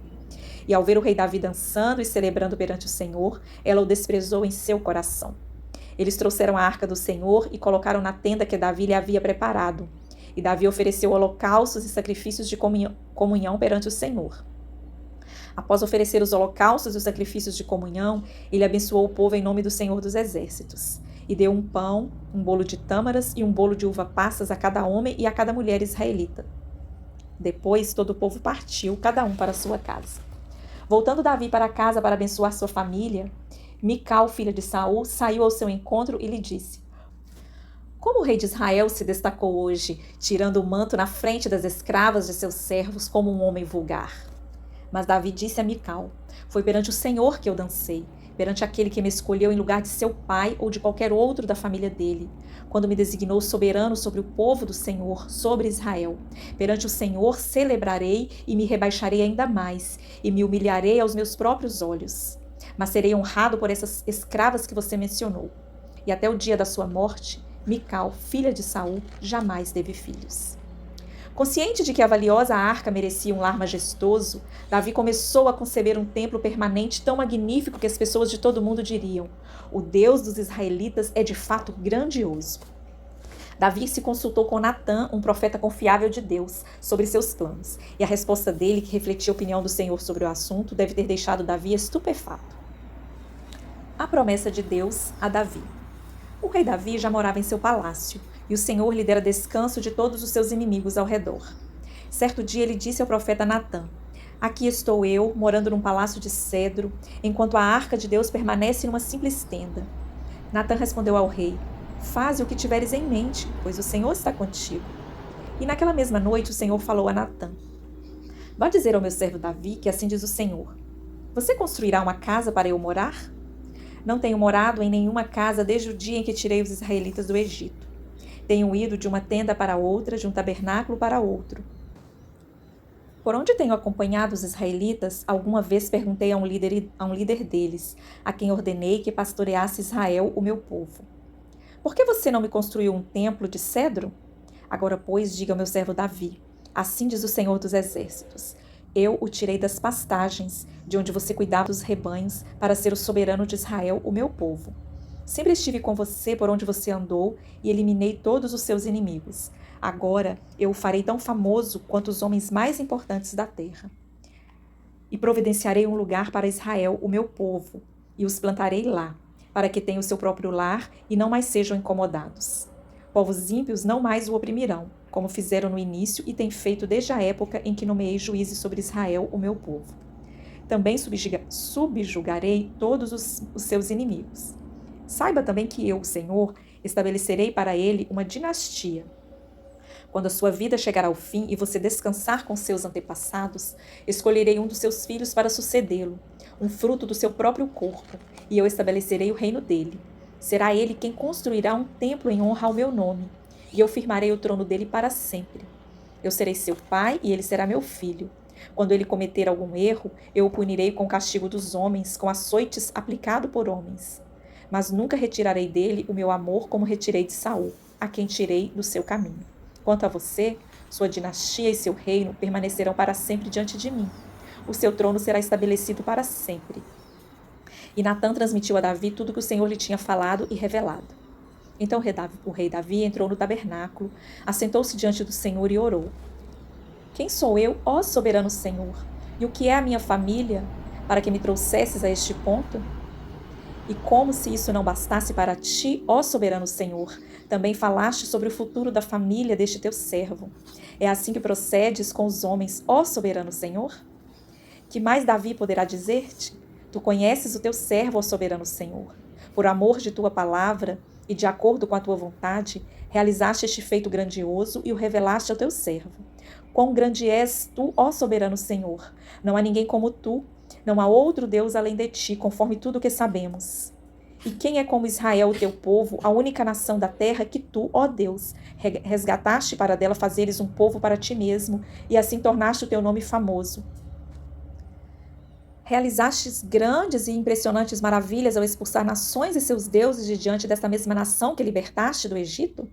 E ao ver o rei Davi dançando e celebrando perante o Senhor, ela o desprezou em seu coração. Eles trouxeram a arca do Senhor e colocaram na tenda que Davi lhe havia preparado. E Davi ofereceu holocaustos e sacrifícios de comunhão perante o Senhor. Após oferecer os holocaustos e os sacrifícios de comunhão, ele abençoou o povo em nome do Senhor dos Exércitos. E deu um pão, um bolo de tâmaras e um bolo de uva passas a cada homem e a cada mulher israelita. Depois todo o povo partiu, cada um para a sua casa. Voltando Davi para casa para abençoar sua família, Mical, filha de Saul, saiu ao seu encontro e lhe disse: Como o rei de Israel se destacou hoje, tirando o manto na frente das escravas de seus servos como um homem vulgar? Mas Davi disse a Mical: Foi perante o Senhor que eu dancei, perante aquele que me escolheu em lugar de seu pai ou de qualquer outro da família dele, quando me designou soberano sobre o povo do Senhor, sobre Israel. Perante o Senhor celebrarei e me rebaixarei ainda mais, e me humilharei aos meus próprios olhos. Mas serei honrado por essas escravas que você mencionou. E até o dia da sua morte, Mical, filha de Saul, jamais teve filhos. Consciente de que a valiosa arca merecia um lar majestoso, Davi começou a conceber um templo permanente tão magnífico que as pessoas de todo mundo diriam: o Deus dos israelitas é de fato grandioso. Davi se consultou com Natã, um profeta confiável de Deus, sobre seus planos, e a resposta dele, que refletia a opinião do Senhor sobre o assunto, deve ter deixado Davi estupefato. A promessa de Deus a Davi. O rei Davi já morava em seu palácio, e o Senhor lhe dera descanso de todos os seus inimigos ao redor. Certo dia ele disse ao profeta Natã: Aqui estou eu, morando num palácio de cedro, enquanto a arca de Deus permanece numa simples tenda. Natã respondeu ao rei: Faze o que tiveres em mente, pois o Senhor está contigo. E naquela mesma noite o Senhor falou a Natã: Vá dizer ao meu servo Davi que assim diz o Senhor: Você construirá uma casa para eu morar? Não tenho morado em nenhuma casa desde o dia em que tirei os israelitas do Egito. Tenho ido de uma tenda para outra, de um tabernáculo para outro. Por onde tenho acompanhado os israelitas, alguma vez perguntei a um líder deles, a quem ordenei que pastoreasse Israel, o meu povo: Por que você não me construiu um templo de cedro? Agora, pois, diga ao meu servo Davi: Assim diz o Senhor dos Exércitos: Eu o tirei das pastagens, de onde você cuidava dos rebanhos, para ser o soberano de Israel, o meu povo. Sempre estive com você por onde você andou e eliminei todos os seus inimigos. Agora eu o farei tão famoso quanto os homens mais importantes da terra. E providenciarei um lugar para Israel, o meu povo, e os plantarei lá, para que tenham o seu próprio lar e não mais sejam incomodados. Povos ímpios não mais o oprimirão, como fizeram no início e têm feito desde a época em que nomeei juízes sobre Israel, o meu povo. Também subjugarei todos os seus inimigos. Saiba também que eu, o Senhor, estabelecerei para ele uma dinastia. Quando a sua vida chegar ao fim e você descansar com seus antepassados, escolherei um dos seus filhos para sucedê-lo, um fruto do seu próprio corpo, e eu estabelecerei o reino dele. Será ele quem construirá um templo em honra ao meu nome, e eu firmarei o trono dele para sempre. Eu serei seu pai e ele será meu filho. Quando ele cometer algum erro, eu o punirei com o castigo dos homens, com açoites aplicado por homens. Mas nunca retirarei dele o meu amor como retirei de Saul, a quem tirei do seu caminho. Quanto a você, sua dinastia e seu reino permanecerão para sempre diante de mim. O seu trono será estabelecido para sempre. E Natã transmitiu a Davi tudo que o Senhor lhe tinha falado e revelado. Então o rei Davi entrou no tabernáculo, assentou-se diante do Senhor e orou: Quem sou eu, ó soberano Senhor? E o que é a minha família, para que me trouxesses a este ponto? E como se isso não bastasse para ti, ó soberano Senhor, também falaste sobre o futuro da família deste teu servo. É assim que procedes com os homens, ó soberano Senhor? Que mais Davi poderá dizer-te? Tu conheces o teu servo, ó soberano Senhor. Por amor de tua palavra e de acordo com a tua vontade, realizaste este feito grandioso e o revelaste ao teu servo. Quão grande és tu, ó soberano Senhor! Não há ninguém como tu. Não há outro Deus além de ti, conforme tudo o que sabemos. E quem é como Israel, o teu povo, a única nação da terra que tu, ó Deus, resgataste para dela fazeres um povo para ti mesmo, e assim tornaste o teu nome famoso. Realizastes grandes e impressionantes maravilhas ao expulsar nações e seus deuses de diante desta mesma nação que libertaste do Egito?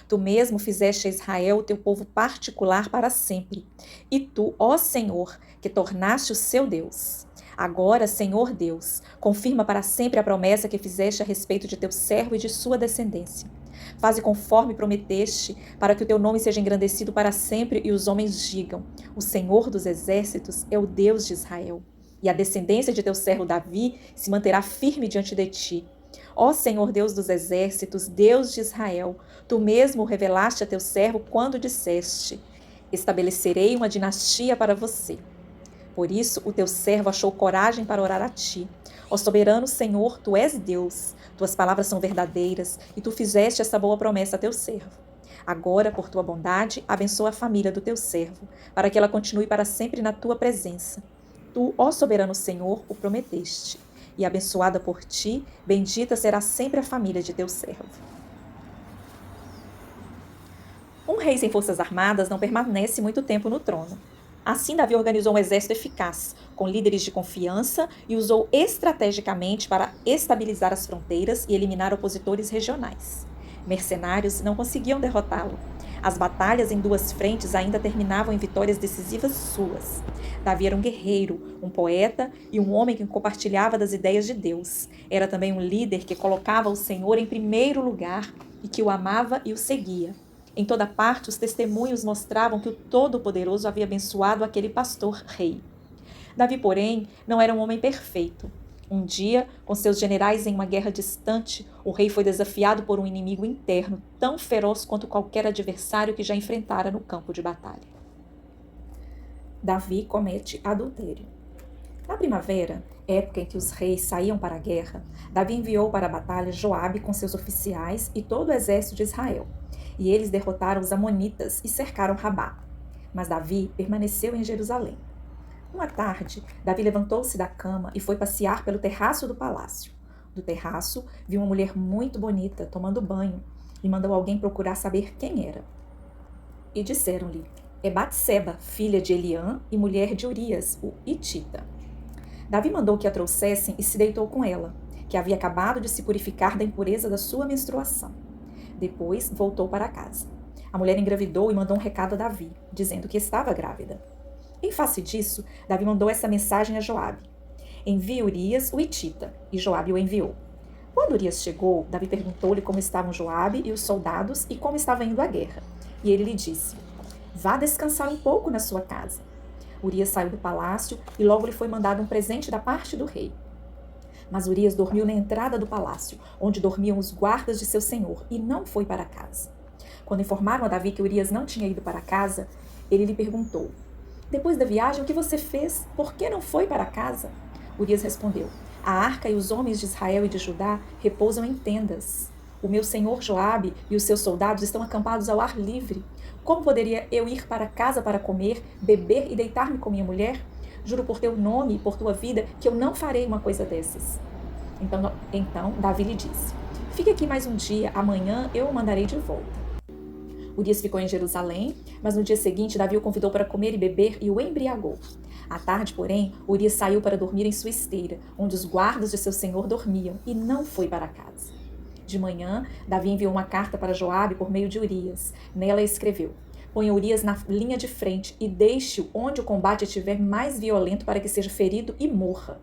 Tu mesmo fizeste a Israel o teu povo particular para sempre. E tu, ó Senhor, que tornaste o seu Deus. Agora, Senhor Deus, confirma para sempre a promessa que fizeste a respeito de teu servo e de sua descendência. Faze conforme prometeste, para que o teu nome seja engrandecido para sempre e os homens digam: O Senhor dos Exércitos é o Deus de Israel. E a descendência de teu servo Davi se manterá firme diante de ti. Ó Senhor Deus dos Exércitos, Deus de Israel, tu mesmo o revelaste a teu servo quando disseste: Estabelecerei uma dinastia para você. Por isso, o teu servo achou coragem para orar a ti. Ó soberano Senhor, tu és Deus, tuas palavras são verdadeiras e tu fizeste essa boa promessa a teu servo. Agora, por tua bondade, abençoa a família do teu servo, para que ela continue para sempre na tua presença. Tu, ó soberano Senhor, o prometeste. E abençoada por ti, bendita será sempre a família de teu servo. Um rei sem forças armadas não permanece muito tempo no trono. Assim, Davi organizou um exército eficaz, com líderes de confiança, e usou estrategicamente para estabilizar as fronteiras e eliminar opositores regionais. Mercenários não conseguiam derrotá-lo. As batalhas em duas frentes ainda terminavam em vitórias decisivas suas. Davi era um guerreiro, um poeta e um homem que compartilhava das ideias de Deus. Era também um líder que colocava o Senhor em primeiro lugar e que o amava e o seguia. Em toda parte, os testemunhos mostravam que o Todo-Poderoso havia abençoado aquele pastor-rei. Davi, porém, não era um homem perfeito. Um dia, com seus generais em uma guerra distante, o rei foi desafiado por um inimigo interno tão feroz quanto qualquer adversário que já enfrentara no campo de batalha. Davi comete adultério. Na primavera, época em que os reis saíam para a guerra, Davi enviou para a batalha Joabe com seus oficiais e todo o exército de Israel. E eles derrotaram os amonitas e cercaram Rabá. Mas Davi permaneceu em Jerusalém. Uma tarde, Davi levantou-se da cama e foi passear pelo terraço do palácio. Do terraço, viu uma mulher muito bonita tomando banho e mandou alguém procurar saber quem era. E disseram-lhe: é Batseba, filha de Eliã e mulher de Urias, o Hitita. Davi mandou que a trouxessem e se deitou com ela, que havia acabado de se purificar da impureza da sua menstruação. Depois voltou para casa. A mulher engravidou e mandou um recado a Davi, dizendo que estava grávida. Em face disso, Davi mandou essa mensagem a Joabe: envie Urias, o Hitita, e Joabe o enviou. Quando Urias chegou, Davi perguntou-lhe como estavam Joabe e os soldados e como estava indo a guerra. E ele lhe disse: vá descansar um pouco na sua casa. Urias saiu do palácio e logo lhe foi mandado um presente da parte do rei. Mas Urias dormiu na entrada do palácio, onde dormiam os guardas de seu senhor, e não foi para casa. Quando informaram a Davi que Urias não tinha ido para casa, ele lhe perguntou: depois da viagem, o que você fez? Por que não foi para casa? Urias respondeu: a arca e os homens de Israel e de Judá repousam em tendas. O meu senhor Joabe e os seus soldados estão acampados ao ar livre. Como poderia eu ir para casa para comer, beber e deitar-me com minha mulher? Juro por teu nome e por tua vida que eu não farei uma coisa dessas. Então Davi lhe disse: fique aqui mais um dia, amanhã eu o mandarei de volta. Urias ficou em Jerusalém, mas no dia seguinte Davi o convidou para comer e beber e o embriagou. À tarde, porém, Urias saiu para dormir em sua esteira, onde os guardas de seu senhor dormiam, e não foi para casa. De manhã, Davi enviou uma carta para Joabe por meio de Urias. Nela escreveu: ponha Urias na linha de frente e deixe-o onde o combate estiver mais violento para que seja ferido e morra.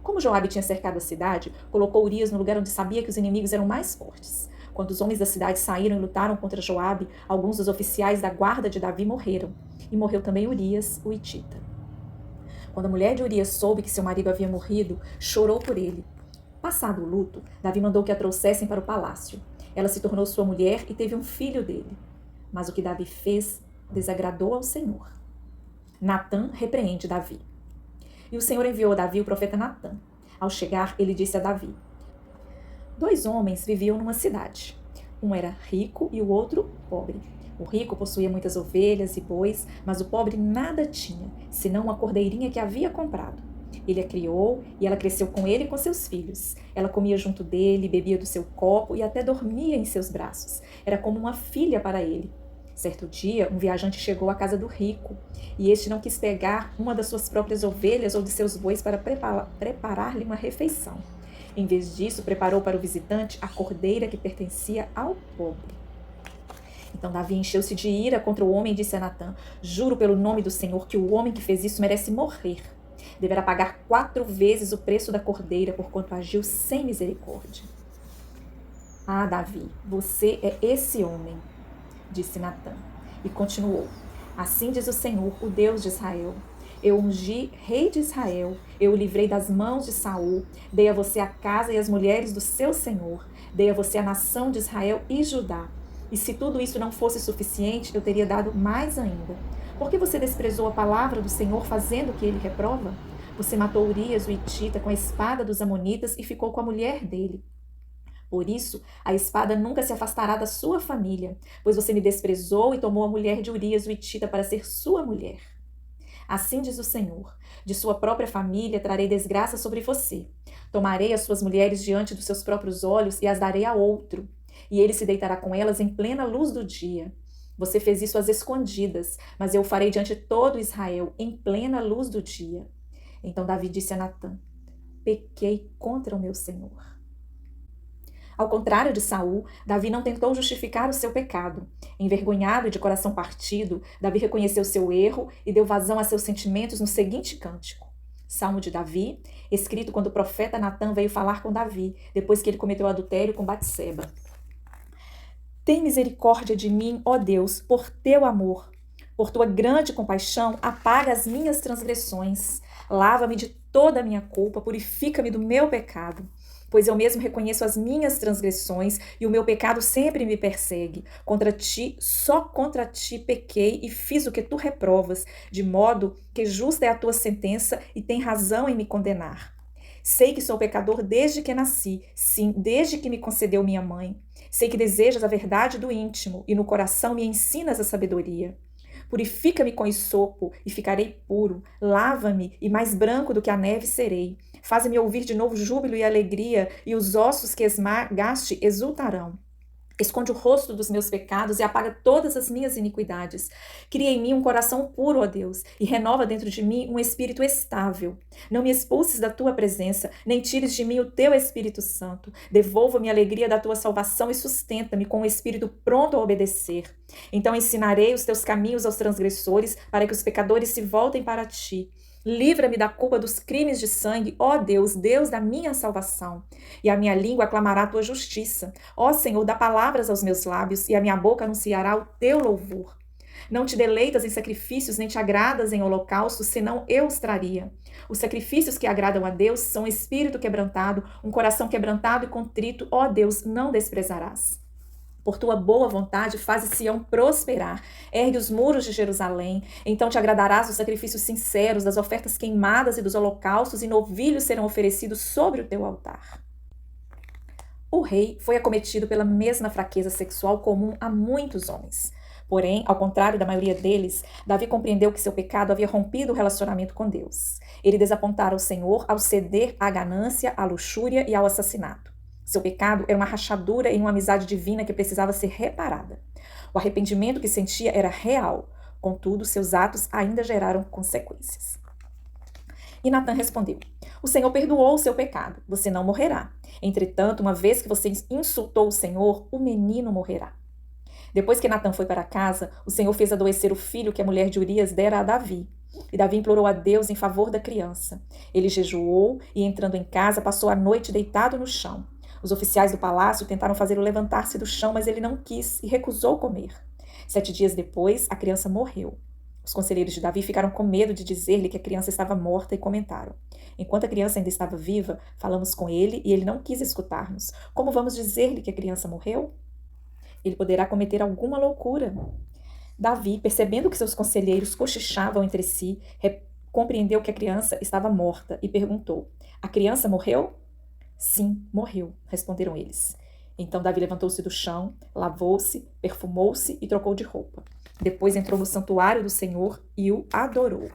Como Joabe tinha cercado a cidade, colocou Urias no lugar onde sabia que os inimigos eram mais fortes. Quando os homens da cidade saíram e lutaram contra Joabe, alguns dos oficiais da guarda de Davi morreram. E morreu também Urias, o Hitita. Quando a mulher de Urias soube que seu marido havia morrido, chorou por ele. Passado o luto, Davi mandou que a trouxessem para o palácio. Ela se tornou sua mulher e teve um filho dele. Mas o que Davi fez desagradou ao Senhor. Natã repreende Davi. E o Senhor enviou a Davi o profeta Natã. Ao chegar, ele disse a Davi: 2 homens viviam numa cidade. Um era rico e o outro pobre. O rico possuía muitas ovelhas e bois, mas o pobre nada tinha, senão uma cordeirinha que havia comprado. Ele a criou e ela cresceu com ele e com seus filhos. Ela comia junto dele, bebia do seu copo e até dormia em seus braços. Era como uma filha para ele. Certo dia, um viajante chegou à casa do rico e este não quis pegar uma das suas próprias ovelhas ou de seus bois para preparar-lhe uma refeição. Em vez disso, preparou para o visitante a cordeira que pertencia ao pobre. Então Davi encheu-se de ira contra o homem e disse a Natã: juro pelo nome do Senhor que o homem que fez isso merece morrer. Deverá pagar 4 vezes o preço da cordeira, porquanto agiu sem misericórdia. Ah, Davi, você é esse homem, disse Natã. E continuou: assim diz o Senhor, o Deus de Israel: eu ungi rei de Israel, eu o livrei das mãos de Saul, dei a você a casa e as mulheres do seu senhor, dei a você a nação de Israel e Judá. E se tudo isso não fosse suficiente, eu teria dado mais ainda. Por que você desprezou a palavra do Senhor fazendo o que ele reprova? Você matou Urias, o Hitita, com a espada dos amonitas e ficou com a mulher dele. Por isso, a espada nunca se afastará da sua família, pois você me desprezou e tomou a mulher de Urias, o Hitita, para ser sua mulher. Assim diz o Senhor: de sua própria família trarei desgraça sobre você. Tomarei as suas mulheres diante dos seus próprios olhos e as darei a outro, e ele se deitará com elas em plena luz do dia. Você fez isso às escondidas, mas eu o farei diante de todo Israel, em plena luz do dia. Então Davi disse a Natã: pequei contra o meu Senhor. Ao contrário de Saul, Davi não tentou justificar o seu pecado. Envergonhado e de coração partido, Davi reconheceu seu erro e deu vazão a seus sentimentos no seguinte cântico. Salmo de Davi, escrito quando o profeta Natã veio falar com Davi, depois que ele cometeu adultério com Batseba. Tem misericórdia de mim, ó Deus, por teu amor. Por tua grande compaixão, apaga as minhas transgressões. Lava-me de toda a minha culpa, purifica-me do meu pecado. Pois eu mesmo reconheço as minhas transgressões e o meu pecado sempre me persegue. Contra ti, só contra ti pequei e fiz o que tu reprovas, de modo que justa é a tua sentença e tem razão em me condenar. Sei que sou pecador desde que nasci, sim, desde que me concedeu minha mãe. Sei que desejas a verdade do íntimo e no coração me ensinas a sabedoria. Purifica-me com esopo e ficarei puro. Lava-me e mais branco do que a neve serei. Faze-me ouvir de novo júbilo e alegria, e os ossos que esmagaste exultarão. Esconde o rosto dos meus pecados e apaga todas as minhas iniquidades. Cria em mim um coração puro, ó Deus, e renova dentro de mim um espírito estável. Não me expulses da tua presença, nem tires de mim o teu Espírito Santo. Devolva-me a alegria da tua salvação e sustenta-me com um espírito pronto a obedecer. Então ensinarei os teus caminhos aos transgressores, para que os pecadores se voltem para ti. Livra-me da culpa dos crimes de sangue, ó Deus, Deus da minha salvação. E a minha língua aclamará a tua justiça. Ó Senhor, dá palavras aos meus lábios, e a minha boca anunciará o teu louvor. Não te deleitas em sacrifícios, nem te agradas em holocaustos, senão eu os traria. Os sacrifícios que agradam a Deus são espírito quebrantado, um coração quebrantado e contrito, ó Deus, não desprezarás. Por tua boa vontade, faze Sião prosperar. Ergue os muros de Jerusalém. Então te agradarás dos sacrifícios sinceros, das ofertas queimadas e dos holocaustos, e novilhos serão oferecidos sobre o teu altar. O rei foi acometido pela mesma fraqueza sexual comum a muitos homens. Porém, ao contrário da maioria deles, Davi compreendeu que seu pecado havia rompido o relacionamento com Deus. Ele desapontara o Senhor ao ceder à ganância, à luxúria e ao assassinato. Seu pecado era uma rachadura em uma amizade divina que precisava ser reparada. O arrependimento que sentia era real, contudo, seus atos ainda geraram consequências. E Natã respondeu: o Senhor perdoou o seu pecado, você não morrerá. Entretanto, uma vez que você insultou o Senhor, o menino morrerá. Depois que Natã foi para casa, o Senhor fez adoecer o filho que a mulher de Urias dera a Davi. E Davi implorou a Deus em favor da criança. Ele jejuou e, entrando em casa, passou a noite deitado no chão. Os oficiais do palácio tentaram fazê-lo levantar-se do chão, mas ele não quis e recusou comer. 7 dias depois, a criança morreu. Os conselheiros de Davi ficaram com medo de dizer-lhe que a criança estava morta e comentaram: enquanto a criança ainda estava viva, falamos com ele e ele não quis escutar-nos. Como vamos dizer-lhe que a criança morreu? Ele poderá cometer alguma loucura. Davi, percebendo que seus conselheiros cochichavam entre si, compreendeu que a criança estava morta e perguntou: a criança morreu? Sim, morreu, responderam eles. Então Davi levantou-se do chão, lavou-se, perfumou-se e trocou de roupa. Depois entrou no santuário do Senhor e o adorou.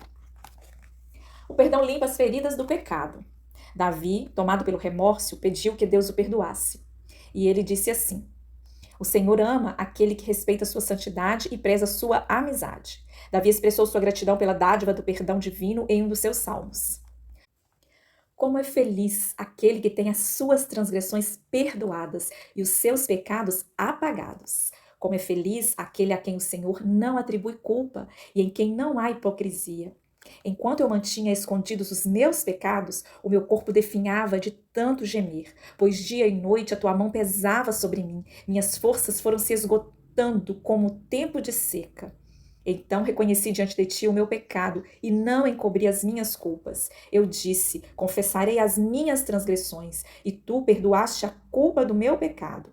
O perdão limpa as feridas do pecado. Davi, tomado pelo remorso, pediu que Deus o perdoasse. E ele disse assim: o Senhor ama aquele que respeita sua santidade e preza sua amizade. Davi expressou sua gratidão pela dádiva do perdão divino em um dos seus salmos. Como é feliz aquele que tem as suas transgressões perdoadas e os seus pecados apagados. Como é feliz aquele a quem o Senhor não atribui culpa e em quem não há hipocrisia. Enquanto eu mantinha escondidos os meus pecados, o meu corpo definhava de tanto gemer, pois dia e noite a tua mão pesava sobre mim, minhas forças foram se esgotando como o tempo de seca. Então reconheci diante de ti o meu pecado e não encobri as minhas culpas. Eu disse: confessarei as minhas transgressões, e tu perdoaste a culpa do meu pecado.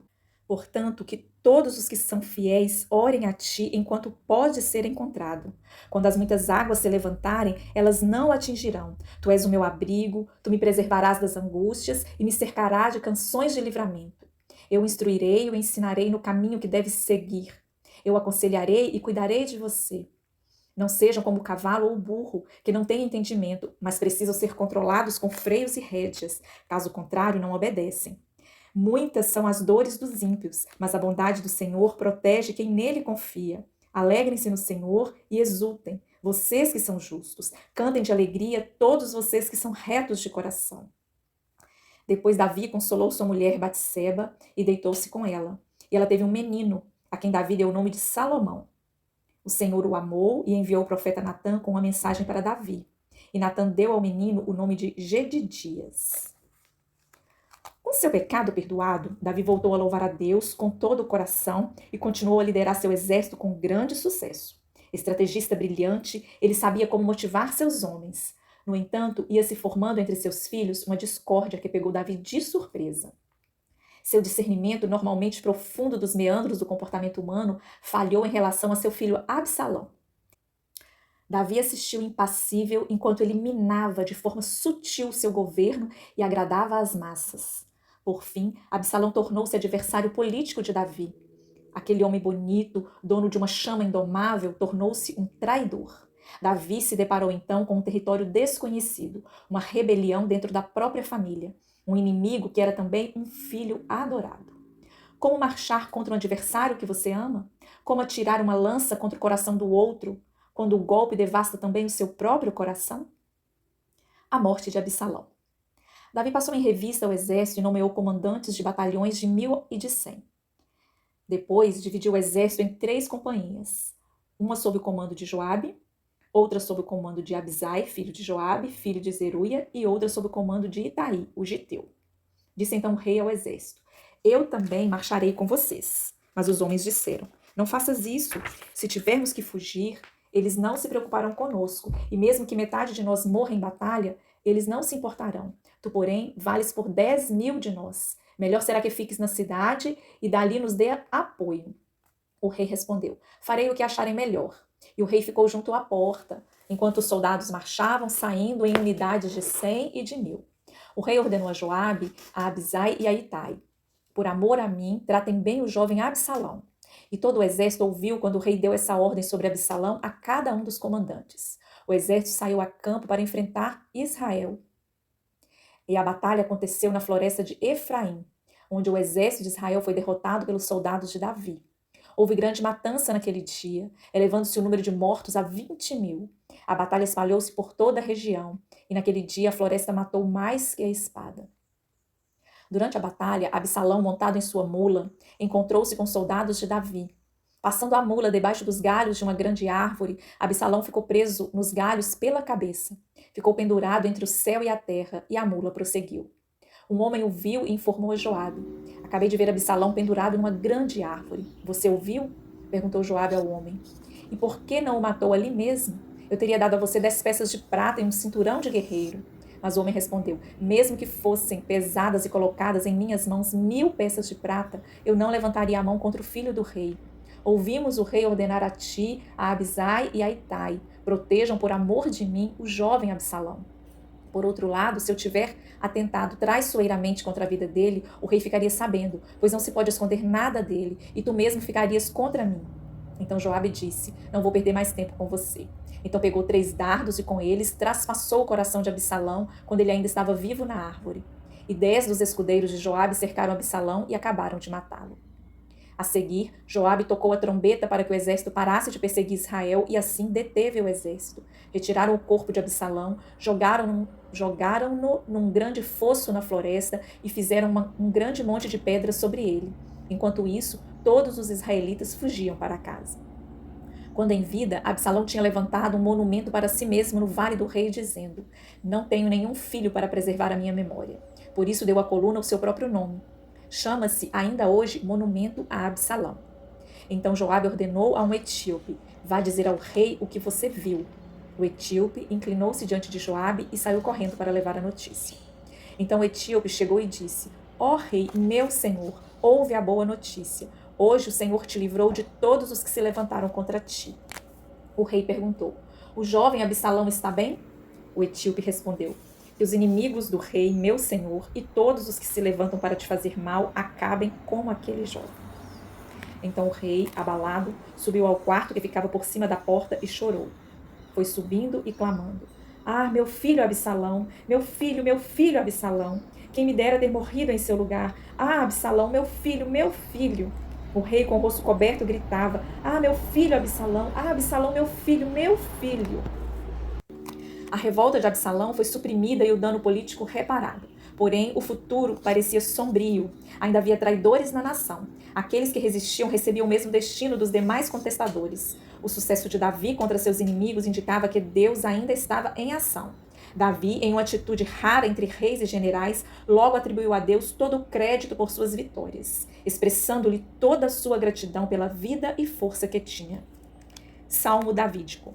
Portanto, que Todos os que são fiéis orem a ti enquanto pode ser encontrado. Quando as muitas águas se levantarem, elas não o atingirão. Tu és o meu abrigo, tu me preservarás das angústias e me cercarás de canções de livramento. Eu o instruirei e o ensinarei no caminho que deve seguir. Eu o aconselharei e cuidarei de você. Não sejam como o cavalo ou o burro, que não têm entendimento, mas precisam ser controlados com freios e rédeas. Caso contrário, não obedecem. Muitas são as dores dos ímpios, mas a bondade do Senhor protege quem nele confia. Alegrem-se no Senhor e exultem, vocês que são justos. Cantem de alegria todos vocês que são retos de coração. Depois Davi consolou sua mulher Batseba e deitou-se com ela. E ela teve um menino, a quem Davi deu o nome de Salomão. O Senhor o amou e enviou o profeta Natã com uma mensagem para Davi. E Natã deu ao menino o nome de Gedidias. Com seu pecado perdoado, Davi voltou a louvar a Deus com todo o coração e continuou a liderar seu exército com grande sucesso. Estrategista brilhante, ele sabia como motivar seus homens. No entanto, ia se formando entre seus filhos uma discórdia que pegou Davi de surpresa. Seu discernimento, normalmente profundo dos meandros do comportamento humano, falhou em relação a seu filho Absalão. Davi assistiu impassível enquanto ele minava de forma sutil seu governo e agradava às massas. Por fim, Absalão tornou-se adversário político de Davi. Aquele homem bonito, dono de uma chama indomável, tornou-se um traidor. Davi se deparou então com um território desconhecido, uma rebelião dentro da própria família, um inimigo que era também um filho adorado. Como marchar contra um adversário que você ama? Como atirar uma lança contra o coração do outro, quando o golpe devasta também o seu próprio coração? A morte de Absalão. Davi passou em revista o exército e nomeou comandantes de batalhões de 1.000 e de 100. Depois, dividiu o exército em 3 companhias, uma sob o comando de Joabe, outra sob o comando de Abisai, filho de Joabe, filho de Zeruia, e outra sob o comando de Itai, o Giteu. Disse então o rei ao exército: Eu também marcharei com vocês. Mas os homens disseram: Não faças isso. Se tivermos que fugir, eles não se preocuparão conosco, e mesmo que metade de nós morra em batalha, eles não se importarão. Tu, porém, vales por 10.000 de nós. Melhor será que fiques na cidade e dali nos dê apoio. O rei respondeu: Farei o que acharem melhor. E o rei ficou junto à porta, enquanto os soldados marchavam, saindo em unidades de 100 e de 1.000. O rei ordenou a Joabe, a Abisai e a Itai: Por amor a mim, tratem bem o jovem Absalão. E todo o exército ouviu quando o rei deu essa ordem sobre Absalão a cada um dos comandantes. O exército saiu a campo para enfrentar Israel. E a batalha aconteceu na floresta de Efraim, onde o exército de Israel foi derrotado pelos soldados de Davi. Houve grande matança naquele dia, elevando-se o número de mortos a 20.000. A batalha espalhou-se por toda a região, e naquele dia a floresta matou mais que a espada. Durante a batalha, Absalão, montado em sua mula, encontrou-se com soldados de Davi. Passando a mula debaixo dos galhos de uma grande árvore, Absalão ficou preso nos galhos pela cabeça. Ficou pendurado entre o céu e a terra, e a mula prosseguiu. Um homem o viu e informou a Joabe: Acabei de ver Absalão pendurado numa grande árvore. Você o viu? Perguntou Joabe ao homem. E por que não o matou ali mesmo? Eu teria dado a você 10 peças de prata e um cinturão de guerreiro. Mas o homem respondeu: Mesmo que fossem pesadas e colocadas em minhas mãos 1.000 peças de prata, eu não levantaria a mão contra o filho do rei. Ouvimos o rei ordenar a ti, a Abisai e a Itai: Protejam por amor de mim o jovem Absalão. Por outro lado, se eu tiver atentado traiçoeiramente contra a vida dele, o rei ficaria sabendo, pois não se pode esconder nada dele, e tu mesmo ficarias contra mim. Então Joabe disse: Não vou perder mais tempo com você. Então pegou 3 dardos e com eles traspassou o coração de Absalão quando ele ainda estava vivo na árvore. E 10 dos escudeiros de Joabe cercaram Absalão e acabaram de matá-lo. A seguir, Joabe tocou a trombeta para que o exército parasse de perseguir Israel e assim deteve o exército. Retiraram o corpo de Absalão, jogaram-no num grande fosso na floresta e fizeram um grande monte de pedras sobre ele. Enquanto isso, todos os israelitas fugiam para casa. Quando em vida, Absalão tinha levantado um monumento para si mesmo no Vale do Rei, dizendo: Não tenho nenhum filho para preservar a minha memória. Por isso deu à coluna o seu próprio nome. Chama-se ainda hoje Monumento a Absalão. Então Joabe ordenou a um etíope: Vá dizer ao rei o que você viu. O etíope inclinou-se diante de Joabe e saiu correndo para levar a notícia. Então o etíope chegou e disse: Ó rei, meu senhor, ouve a boa notícia. Hoje o Senhor te livrou de todos os que se levantaram contra ti. O rei perguntou: o jovem Absalão está bem? O etíope respondeu: que os inimigos do rei, meu senhor, e todos os que se levantam para te fazer mal, acabem como aquele jovem. Então o rei, abalado, subiu ao quarto que ficava por cima da porta e chorou. Foi subindo e clamando: ah, meu filho Absalão, meu filho Absalão, quem me dera ter morrido em seu lugar. Ah, Absalão, meu filho, meu filho. O rei, com o rosto coberto, gritava: ah, meu filho Absalão, ah, Absalão, meu filho, meu filho. A revolta de Absalão foi suprimida e o dano político reparado. Porém, o futuro parecia sombrio. Ainda havia traidores na nação. Aqueles que resistiam recebiam o mesmo destino dos demais contestadores. O sucesso de Davi contra seus inimigos indicava que Deus ainda estava em ação. Davi, em uma atitude rara entre reis e generais, logo atribuiu a Deus todo o crédito por suas vitórias, expressando-lhe toda a sua gratidão pela vida e força que tinha. Salmo davídico.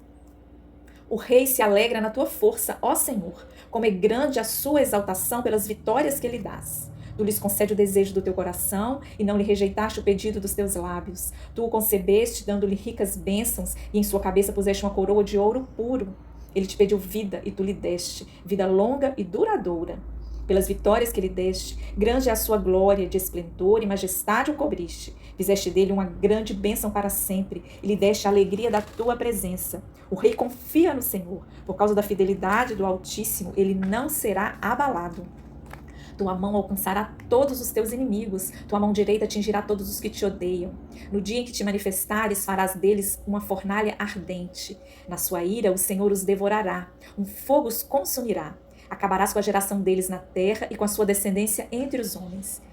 O rei se alegra na tua força, ó Senhor, como é grande a sua exaltação pelas vitórias que lhe dás. Tu lhes concede o desejo do teu coração e não lhe rejeitaste o pedido dos teus lábios. Tu o concebeste, dando-lhe ricas bênçãos, e em sua cabeça puseste uma coroa de ouro puro. Ele te pediu vida e tu lhe deste, vida longa e duradoura. Pelas vitórias que lhe deste, grande é a sua glória, de esplendor e majestade o cobriste. Fizeste dele uma grande bênção para sempre, e lhe deste a alegria da tua presença. O rei confia no Senhor. Por causa da fidelidade do Altíssimo, ele não será abalado. Tua mão alcançará todos os teus inimigos, tua mão direita atingirá todos os que te odeiam. No dia em que te manifestares, farás deles uma fornalha ardente. Na sua ira, o Senhor os devorará, um fogo os consumirá. Acabarás com a geração deles na terra e com a sua descendência entre os homens.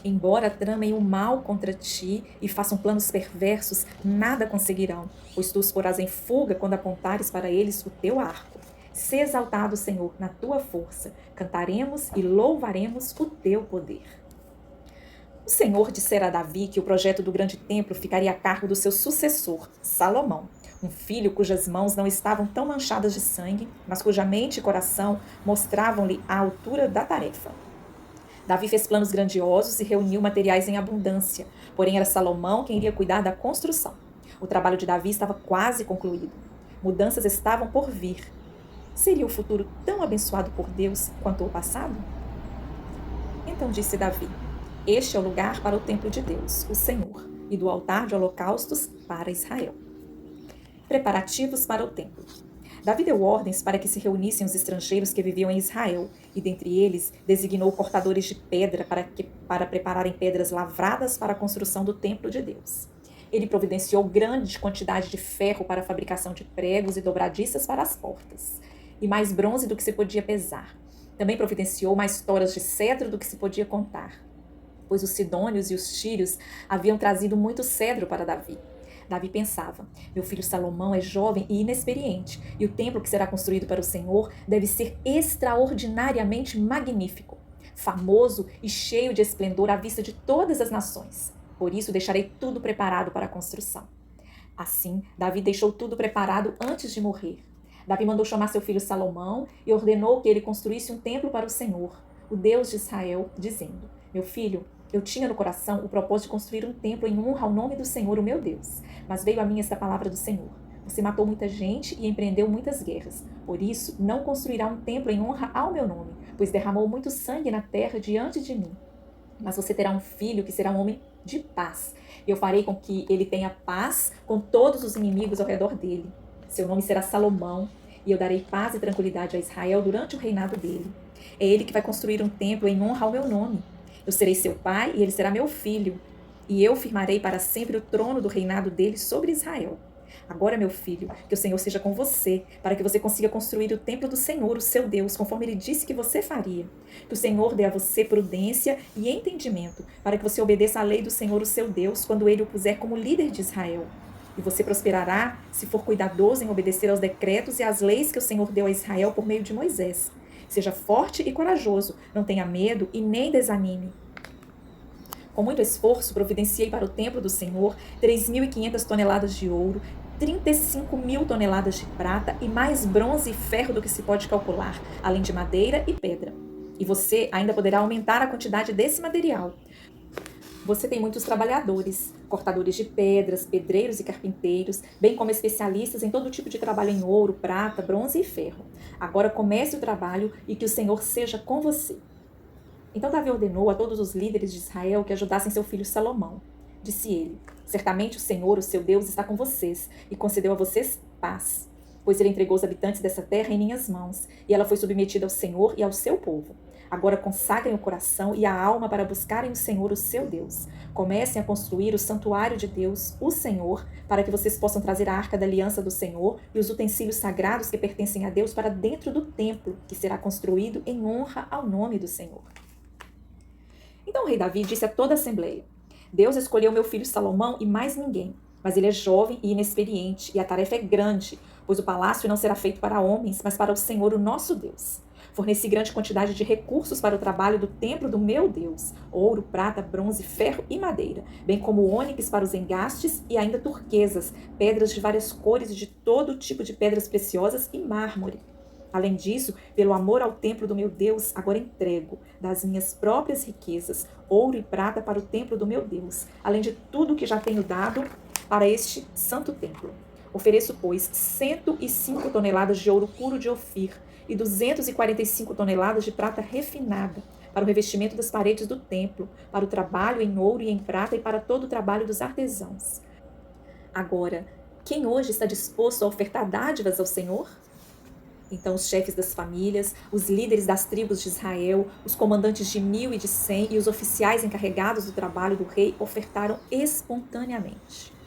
Embora tramem o mal contra ti e façam planos perversos, nada conseguirão, pois tu os porás em fuga quando apontares para eles o teu arco. Sê exaltado, Senhor, na tua força. Cantaremos e louvaremos o teu poder. O Senhor dissera a Davi que o projeto do grande templo ficaria a cargo do seu sucessor, Salomão, um filho cujas mãos não estavam tão manchadas de sangue, mas cuja mente e coração mostravam-lhe a altura da tarefa. Davi fez planos grandiosos e reuniu materiais em abundância, porém era Salomão quem iria cuidar da construção. O trabalho de Davi estava quase concluído. Mudanças estavam por vir. Seria o futuro tão abençoado por Deus quanto o passado? Então disse Davi: este é o lugar para o templo de Deus, o Senhor, e do altar de holocaustos para Israel. Preparativos para o templo. Davi deu ordens para que se reunissem os estrangeiros que viviam em Israel, e dentre eles designou cortadores de pedra para prepararem pedras lavradas para a construção do templo de Deus. Ele providenciou grande quantidade de ferro para a fabricação de pregos e dobradiças para as portas, e mais bronze do que se podia pesar. Também providenciou mais toras de cedro do que se podia contar, pois os sidônios e os tírios haviam trazido muito cedro para Davi. Davi pensava: meu filho Salomão é jovem e inexperiente, e o templo que será construído para o Senhor deve ser extraordinariamente magnífico, famoso e cheio de esplendor à vista de todas as nações. Por isso deixarei tudo preparado para a construção. Assim, Davi deixou tudo preparado antes de morrer. Davi mandou chamar seu filho Salomão e ordenou que ele construísse um templo para o Senhor, o Deus de Israel, dizendo: meu filho, eu tinha no coração o propósito de construir um templo em honra ao nome do Senhor, o meu Deus. Mas veio a mim esta palavra do Senhor: você matou muita gente e empreendeu muitas guerras. Por isso, não construirá um templo em honra ao meu nome, pois derramou muito sangue na terra diante de mim. Mas você terá um filho que será um homem de paz. Eu farei com que ele tenha paz com todos os inimigos ao redor dele. Seu nome será Salomão, e eu darei paz e tranquilidade a Israel durante o reinado dele. É ele que vai construir um templo em honra ao meu nome. Eu serei seu pai e ele será meu filho, e eu firmarei para sempre o trono do reinado dele sobre Israel. Agora, meu filho, que o Senhor seja com você, para que você consiga construir o templo do Senhor, o seu Deus, conforme ele disse que você faria. Que o Senhor dê a você prudência e entendimento, para que você obedeça à lei do Senhor, o seu Deus, quando ele o puser como líder de Israel. E você prosperará se for cuidadoso em obedecer aos decretos e às leis que o Senhor deu a Israel por meio de Moisés. Seja forte e corajoso, não tenha medo e nem desanime. Com muito esforço, providenciei para o templo do Senhor 3.500 toneladas de ouro, 35.000 toneladas de prata e mais bronze e ferro do que se pode calcular, além de madeira e pedra. E você ainda poderá aumentar a quantidade desse material. Você tem muitos trabalhadores, cortadores de pedras, pedreiros e carpinteiros, bem como especialistas em todo tipo de trabalho em ouro, prata, bronze e ferro. Agora comece o trabalho e que o Senhor seja com você. Então Davi ordenou a todos os líderes de Israel que ajudassem seu filho Salomão. Disse ele: certamente o Senhor, o seu Deus, está com vocês e concedeu a vocês paz, pois ele entregou os habitantes dessa terra em minhas mãos, e ela foi submetida ao Senhor e ao seu povo. Agora consagrem o coração e a alma para buscarem o Senhor, o seu Deus. Comecem a construir o santuário de Deus, o Senhor, para que vocês possam trazer a arca da aliança do Senhor e os utensílios sagrados que pertencem a Deus para dentro do templo, que será construído em honra ao nome do Senhor. Então o rei Davi disse a toda a assembleia: Deus escolheu meu filho Salomão e mais ninguém, mas ele é jovem e inexperiente, e a tarefa é grande, pois o palácio não será feito para homens, mas para o Senhor, o nosso Deus. Forneci grande quantidade de recursos para o trabalho do templo do meu Deus: ouro, prata, bronze, ferro e madeira, bem como ônix para os engastes e ainda turquesas, pedras de várias cores e de todo tipo de pedras preciosas e mármore. Além disso, pelo amor ao templo do meu Deus, agora entrego das minhas próprias riquezas, ouro e prata para o templo do meu Deus, além de tudo que já tenho dado para este santo templo. Ofereço, pois, 105 toneladas de ouro puro de Ofir e 245 toneladas de prata refinada para o revestimento das paredes do templo, para o trabalho em ouro e em prata e para todo o trabalho dos artesãos. Agora, quem hoje está disposto a ofertar dádivas ao Senhor? Então os chefes das famílias, os líderes das tribos de Israel, os comandantes de 1.000 e de 100 e os oficiais encarregados do trabalho do rei ofertaram espontaneamente.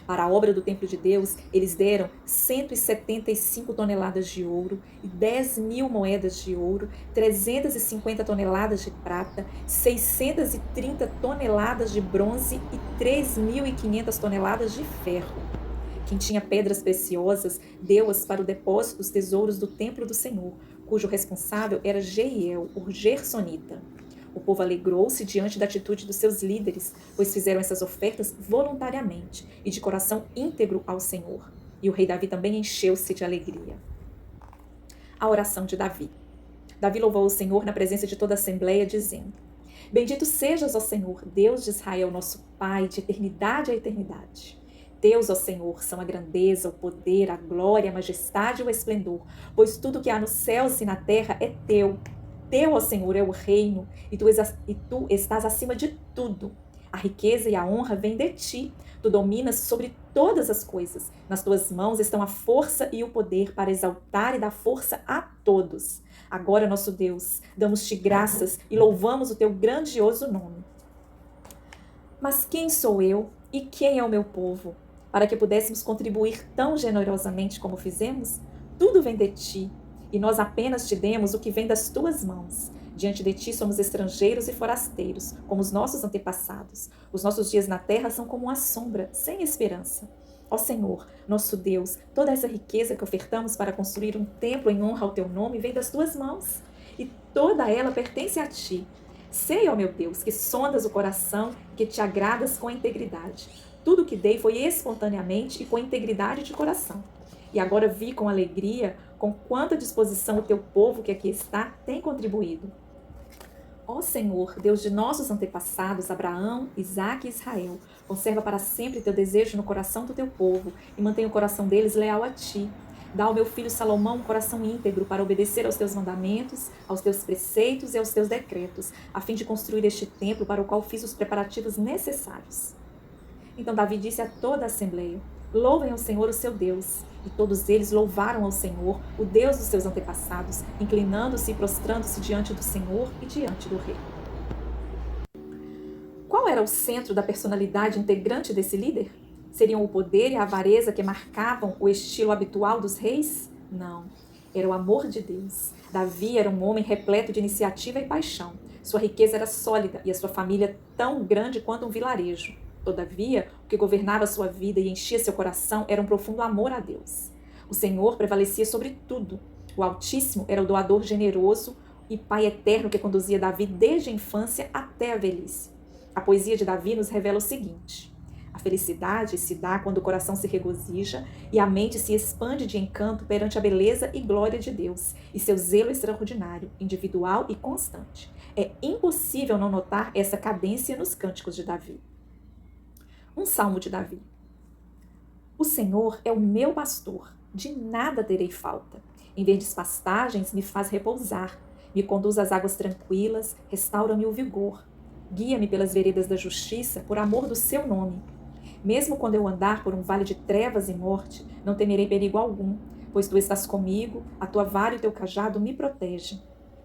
Para a obra do templo de Deus, eles deram 175 toneladas de ouro e 10.000 moedas de ouro, 350 toneladas de prata, 630 toneladas de bronze e 3.500 toneladas de ferro. Quem tinha pedras preciosas, deu-as para o depósito dos tesouros do templo do Senhor, cujo responsável era Jeiel, o Gersonita. O povo alegrou-se diante da atitude dos seus líderes, pois fizeram essas ofertas voluntariamente e de coração íntegro ao Senhor. E o rei Davi também encheu-se de alegria. A oração de Davi. Davi louvou o Senhor na presença de toda a assembleia, dizendo: Bendito sejas, ó Senhor, Deus de Israel, nosso Pai, de eternidade a eternidade. Teus, ó Senhor, são a grandeza, o poder, a glória, a majestade e o esplendor, pois tudo que há nos céus e na terra é teu. Teu, ó Senhor, é o reino, e tu estás acima de tudo. A riqueza e a honra vêm de ti. Tu dominas sobre todas as coisas. Nas tuas mãos estão a força e o poder para exaltar e dar força a todos. Agora, nosso Deus, damos-te graças e louvamos o teu grandioso nome. Mas quem sou eu e quem é o meu povo, para que pudéssemos contribuir tão generosamente como fizemos? Tudo vem de ti, e nós apenas te demos o que vem das tuas mãos. Diante de ti somos estrangeiros e forasteiros, como os nossos antepassados. Os nossos dias na terra são como uma sombra, sem esperança. Ó Senhor, nosso Deus, toda essa riqueza que ofertamos para construir um templo em honra ao teu nome vem das tuas mãos, e toda ela pertence a ti. Sei, ó meu Deus, que sondas o coração, que te agradas com a integridade. Tudo o que dei foi espontaneamente e com integridade de coração. E agora vi com alegria com quanta disposição o teu povo que aqui está tem contribuído. Ó Senhor, Deus de nossos antepassados, Abraão, Isaque e Israel, conserva para sempre teu desejo no coração do teu povo e mantém o coração deles leal a ti. Dá ao meu filho Salomão um coração íntegro para obedecer aos teus mandamentos, aos teus preceitos e aos teus decretos, a fim de construir este templo para o qual fiz os preparativos necessários. Então Davi disse a toda a assembleia: Louvem ao Senhor, o seu Deus. E todos eles louvaram ao Senhor, o Deus dos seus antepassados, inclinando-se e prostrando-se diante do Senhor e diante do rei. Qual era o centro da personalidade integrante desse líder? Seriam o poder e a avareza que marcavam o estilo habitual dos reis? Não. Era o amor de Deus. Davi era um homem repleto de iniciativa e paixão. Sua riqueza era sólida e a sua família tão grande quanto um vilarejo. Todavia, o que governava sua vida e enchia seu coração era um profundo amor a Deus. O Senhor prevalecia sobre tudo. O Altíssimo era o doador generoso e Pai eterno que conduzia Davi desde a infância até a velhice. A poesia de Davi nos revela o seguinte: A felicidade se dá quando o coração se regozija e a mente se expande de encanto perante a beleza e glória de Deus e seu zelo extraordinário, individual e constante. É impossível não notar essa cadência nos cânticos de Davi. Um salmo de Davi. O Senhor é o meu pastor, de nada terei falta. Em verdes pastagens me faz repousar, me conduz às águas tranquilas, restaura-me o vigor. Guia-me pelas veredas da justiça, por amor do seu nome. Mesmo quando eu andar por um vale de trevas e morte, não temerei perigo algum, pois tu estás comigo, a tua vara e o teu cajado me protegem.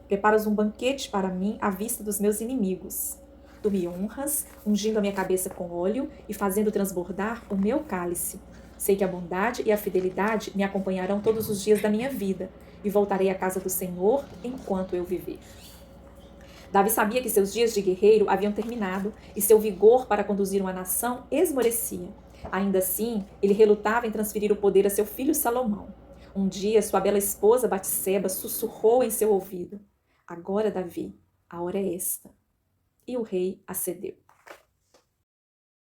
Preparas um banquete para mim à vista dos meus inimigos. Tu me honras, ungindo a minha cabeça com óleo e fazendo transbordar o meu cálice. Sei que a bondade e a fidelidade me acompanharão todos os dias da minha vida, e voltarei à casa do Senhor enquanto eu viver. Davi sabia que seus dias de guerreiro haviam terminado e seu vigor para conduzir uma nação esmorecia. Ainda assim, ele relutava em transferir o poder a seu filho Salomão. Um dia, sua bela esposa Batseba sussurrou em seu ouvido: Agora, Davi, a hora é esta. E o rei acedeu.